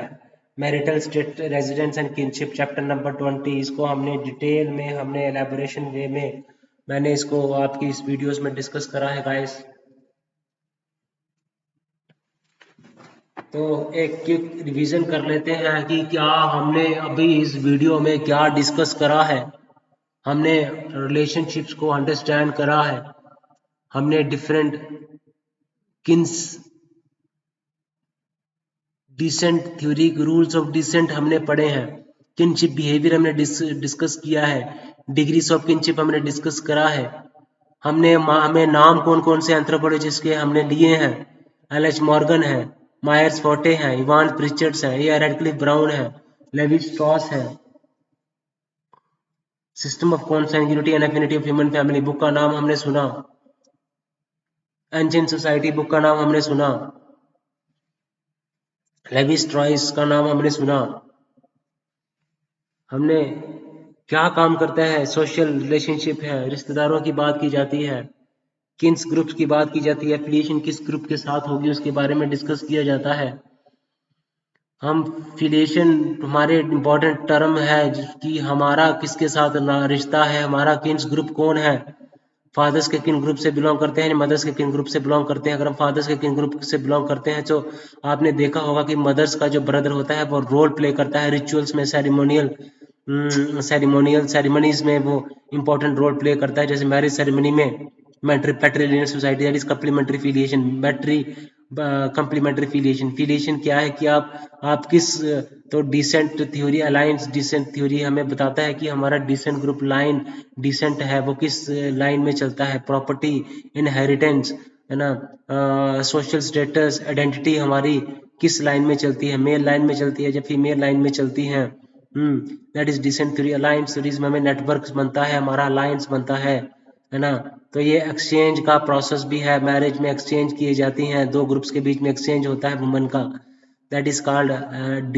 marital state residence and kinship, chapter number 20, इसको हमने डिटेल में, हमने एलेबोरेशन वे में मैंने इसको आपकी इस वीडियोस में डिस्कस करा है गाइस। तो एक क्विक रिवीजन कर लेते हैं कि क्या हमने अभी इस वीडियो में क्या डिस्कस करा है। हमने रिलेशनशिप्स को अंडरस्टैंड करा है, हमने different kins descent theory, rules of descent हमने पढ़े हैं, किनशिप बिहेवियर हमने डिस्कस किया है, डिग्रीज ऑफ किनशिप हमने डिस्कस करा है, हमने हमें नाम कौन कौन से एंथ्रोपोलॉजिस्ट के हमने लिए हैं, एल.एच. मॉर्गन है, मायर्स फोर्टे हैं, इवान प्रिचर्ड्स है, ए.आर. रेडक्लिफ ब्राउन है, लेवी स्ट्रॉस है, system of consanguinity and affinity of human family book का नाम हमने सुना, एंशिएंट सोसाइटी बुक का नाम हमने सुना, लेवी स्ट्रॉस का नाम हमने सुना, हमने क्या काम करता है, सोशल रिलेशनशिप है, रिश्तेदारों की बात की जाती है, किन्स ग्रुप्स की बात की जाती है, एफिलिएशन किस ग्रुप के साथ होगी उसके बारे में डिस्कस किया जाता है। हम फिलिएशन हमारे इम्पोर्टेंट टर्म है कि हमारा किसके साथ रिश्ता है, हमारा किन्स ग्रुप कौन है, फादर्स के किन ग्रुप से बिलोंग करते हैं, मदर्स के किन ग्रुप से बिलोंग करते हैं। अगर हम फादर्स के किन ग्रुप से बिलोंग करते हैं तो आपने देखा होगा कि मदर्स का जो ब्रदर होता है वो रोल प्ले करता है रिचुअल्स में, सेरेमनीज में वो इंपॉर्टेंट रोल प्ले करता है। जैसे मैरिज सेरेमनी में patrilineal society, that is complementary filiation, complementary filiation. Filiation क्या है कि आप किस, तो descent theory, alliance descent theory हमें बताता है कि हमारा डिसेंट ग्रुप लाइन डिसेंट है वो किस लाइन में चलता है, प्रॉपर्टी, इनहेरिटेंस है ना, सोशल स्टेटस, आइडेंटिटी हमारी किस लाइन में चलती है, मेल लाइन में चलती है या फीमेल लाइन में चलती है। That is descent theory. Alliance theories में हमें नेटवर्क बनता है, हमारा अलायंस बनता है ना। तो ये एक्सचेंज का प्रोसेस भी है, मैरिज में एक्सचेंज किए जाती हैं, दो ग्रुप्स के बीच में एक्सचेंज होता है वुमन का, that is called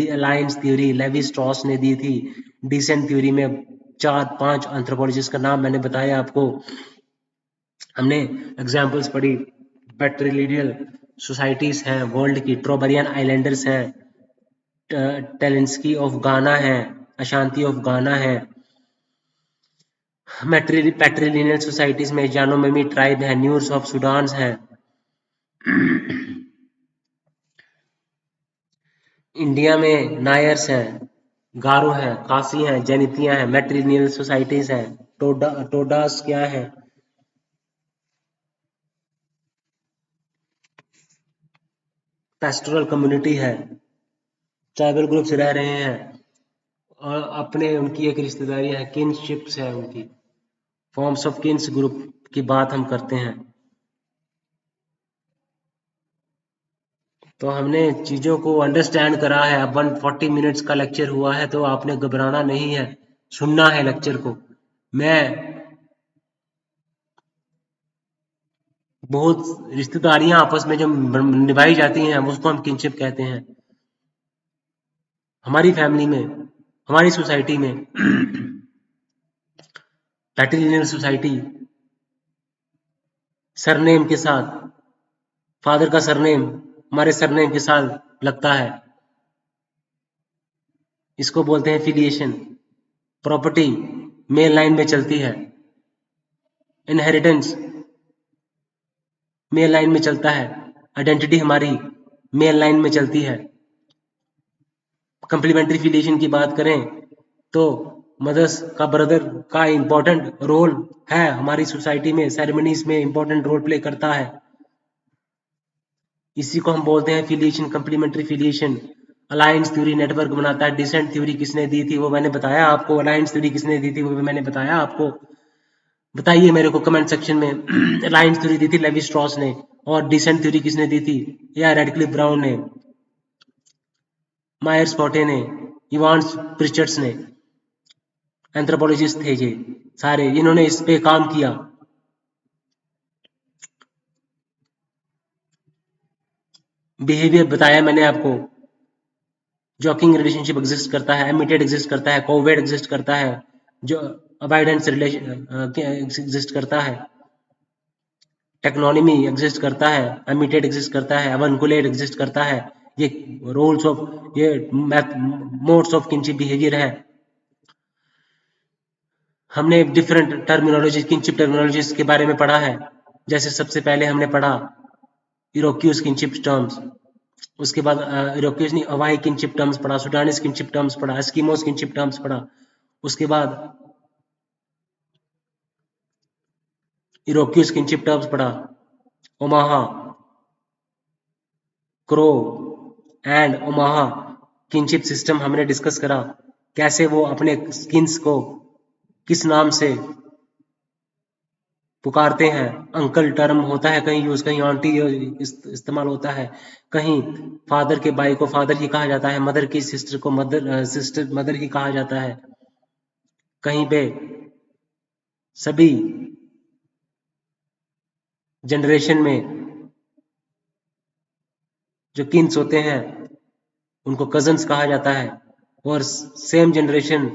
alliance theory, levy Strauss ने दी थी। डिसेंट थ्योरी में 4-5 एंथ्रोपोलॉजिस्ट का नाम मैंने बताया आपको, हमने एग्जाम्पल्स पढ़ी, पैट्रिलिनियल सोसाइटीज हैं वर्ल्ड की, ट्रोबरियन आइलैंडर्स हैं, टेलेंस्की ऑफ गाना है, अशांति ऑफ गाना है, पैट्रिलिनियल सोसाइटीज में जानोमेमी ट्राइब है, न्यूज ऑफ सूडान है, इंडिया में नायर्स हैं, गारो हैं, खासी हैं, जैनितियां हैं, मैट्रिलिनियल सोसाइटीज हैं, टोडास क्या है, पेस्टोरल कम्युनिटी है, ट्राइबल ग्रुप्स रह रहे हैं और अपने उनकी एक रिश्तेदारी है, किनशिप्स है उनकी, फॉर्म्स ऑफ किन्स ग्रुप की बात हम करते हैं। तो हमने चीजों को अंडरस्टैंड करा है। अब 140 मिनट्स का लेक्चर हुआ है तो आपने घबराना नहीं है, सुनना है लेक्चर को। मैं बहुत रिश्तेदारियां आपस में जो निभाई जाती हैं उसको हम किनशिप कहते हैं। हमारी फैमिली में, हमारी सोसाइटी में पैट्रिलिनियल सोसाइटी सरनेम के साथ, फादर का सरनेम हमारे सरनेम के साथ लगता है, इसको बोलते हैं फिलिएशन। प्रॉपर्टी मेल लाइन में चलती है, इनहेरिटेंस मेल लाइन में चलता है, आइडेंटिटी हमारी मेल लाइन में चलती है। कंप्लीमेंट्री फिलिएशन की बात करें तो मदर्स का ब्रदर का इंपॉर्टेंट रोल है हमारी सोसाइटी में, सेरेमनीज में इंपॉर्टेंट रोल प्ले करता है। इसी को हम बोलते हैं फिलिएशन, कंप्लीमेंट्री फिलिएशन। अलायंस थ्योरी नेटवर्क बनाता है। डिसेंट थ्योरी किसने दी थी वो मैंने बताया आपको। अलायंस थ्योरी किसने दी थी वो भी मैंने बताया आपको। बताइए मेरे को कमेंट सेक्शन में। अलायंस थ्योरी दी थी लेवी स्ट्रॉस ने, और डिसेंट थ्योरी किसने दी थी? या रेडक्लिफ ब्राउन ने, मायर्स पोटे ने, इवांस प्रिचर्ड्स ने। एंथ्रोपोलॉजिस्ट थे ये सारे, इन्होंने इस पे काम किया। बिहेवियर बताया मैंने आपको। जॉकिंग रिलेशनशिप एग्जिस्ट करता है, एमिटेड एग्जिस्ट करता है, कोवेड एग्जिस्ट करता है, जो अबाइडेंस रिलेशन एग्जिस्ट करता है, टेक्नोनॉमी एग्जिस्ट करता है, एमिटेड एग्जिस्ट करता है, अवनकुलेट एग्जिस्ट करता है। ये रोल्स ऑफ, ये मोड्स ऑफ किनशिप बिहेवियर है। हमने डिफरेंट टर्मिनोलॉजी, किनशिप टर्मिनोलॉजीज के बारे में पढ़ा है। जैसे सबसे पहले हमने पढ़ा इरोक्यूज किनशिप टर्म्स, उसके बाद इरोक्यूज नहीं, हवाई किनशिप टर्म्स पढ़ा, सुडानिस किनशिप टर्म्स पढ़ा, एस्किमोस किनशिप टर्म्स पढ़ा। उसके बाद इरोक्यूज किनशिप टर्म्स पढ़ा, Omaha, crow and Omaha kinship system हमने डिस्कस करा। कैसे वो अपने स्किन्स को किस नाम से पुकारते हैं। अंकल टर्म होता है कहीं यूज, कहीं आंटी इस्तेमाल होता है, कहीं फादर के भाई को फादर ही कहा जाता है, मदर की सिस्टर को मदर ही कहा जाता है। कहीं पे सभी जनरेशन में जो किन्स होते हैं उनको कजन्स कहा जाता है, और सेम जनरेशन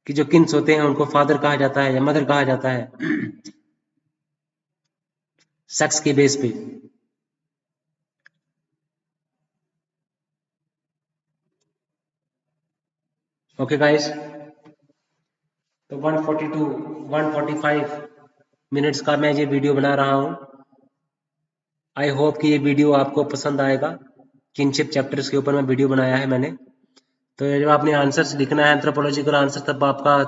कि जो किन्स होते हैं उनको फादर कहा जाता है या मदर कहा जाता है, सेक्स के बेस पे। ओके गाइस, तो 142 145 मिनट्स का मैं ये वीडियो बना रहा हूँ। आई होप कि ये वीडियो आपको पसंद आएगा। किनशिप चैप्टर्स के ऊपर मैं वीडियो बनाया है मैंने। तो जब आपने आंसर्स लिखना है एंथ्रोपोलॉजिकल आंसर,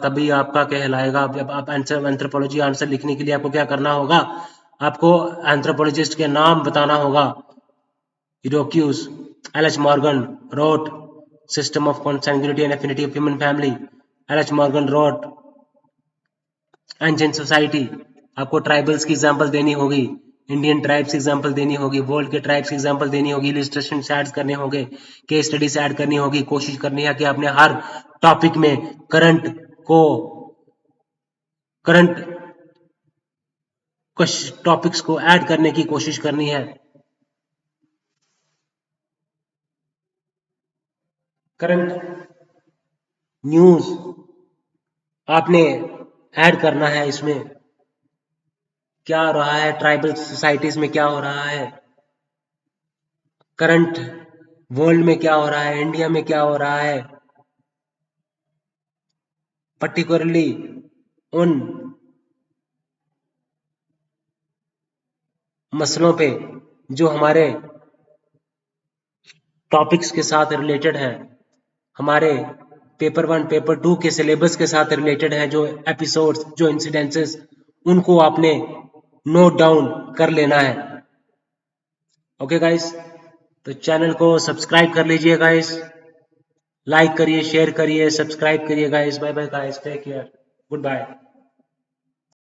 तभी आपका कहलाएगा। जब आप आंसर एंथ्रोपोलॉजी आंसर लिखने के लिए आपको क्या करना होगा, आपको एंथ्रोपोलॉजिस्ट के नाम बताना होगा। Iroquois, L H. Morgan wrote system of consanguinity and affinity of human family, L H. Morgan wrote ancient society. आपको ट्राइबल्स की एग्जांपल देनी होगी, इंडियन ट्राइब्स की एग्जांपल देनी होगी, वर्ल्ड के ट्राइब्स की एग्जांपल देनी होगी, इलस्ट्रेशन ऐड करने होंगे, केस स्टडीज ऐड करनी होगी। कोशिश करनी है कि आपने हर टॉपिक में करंट टॉपिक्स को ऐड करने की कोशिश करनी है। करंट न्यूज आपने ऐड करना है इसमें। क्या हो रहा है, ट्राइबल सोसाइटीज में क्या हो रहा है, करंट वर्ल्ड में क्या हो रहा है, इंडिया में क्या हो रहा है, पर्टिकुलरली उन मसलों पे जो हमारे टॉपिक्स के साथ रिलेटेड है, हमारे पेपर 1 पेपर 2 के सिलेबस के साथ रिलेटेड है, जो एपिसोड्स जो इंसिडेंसेस, उनको आपने नोट डाउन कर लेना है। ओके गाइस, तो चैनल को सब्सक्राइब कर लीजिए गाइस, लाइक करिए, शेयर करिए, सब्सक्राइब करिए guys. Bye bye guys, take care, good bye.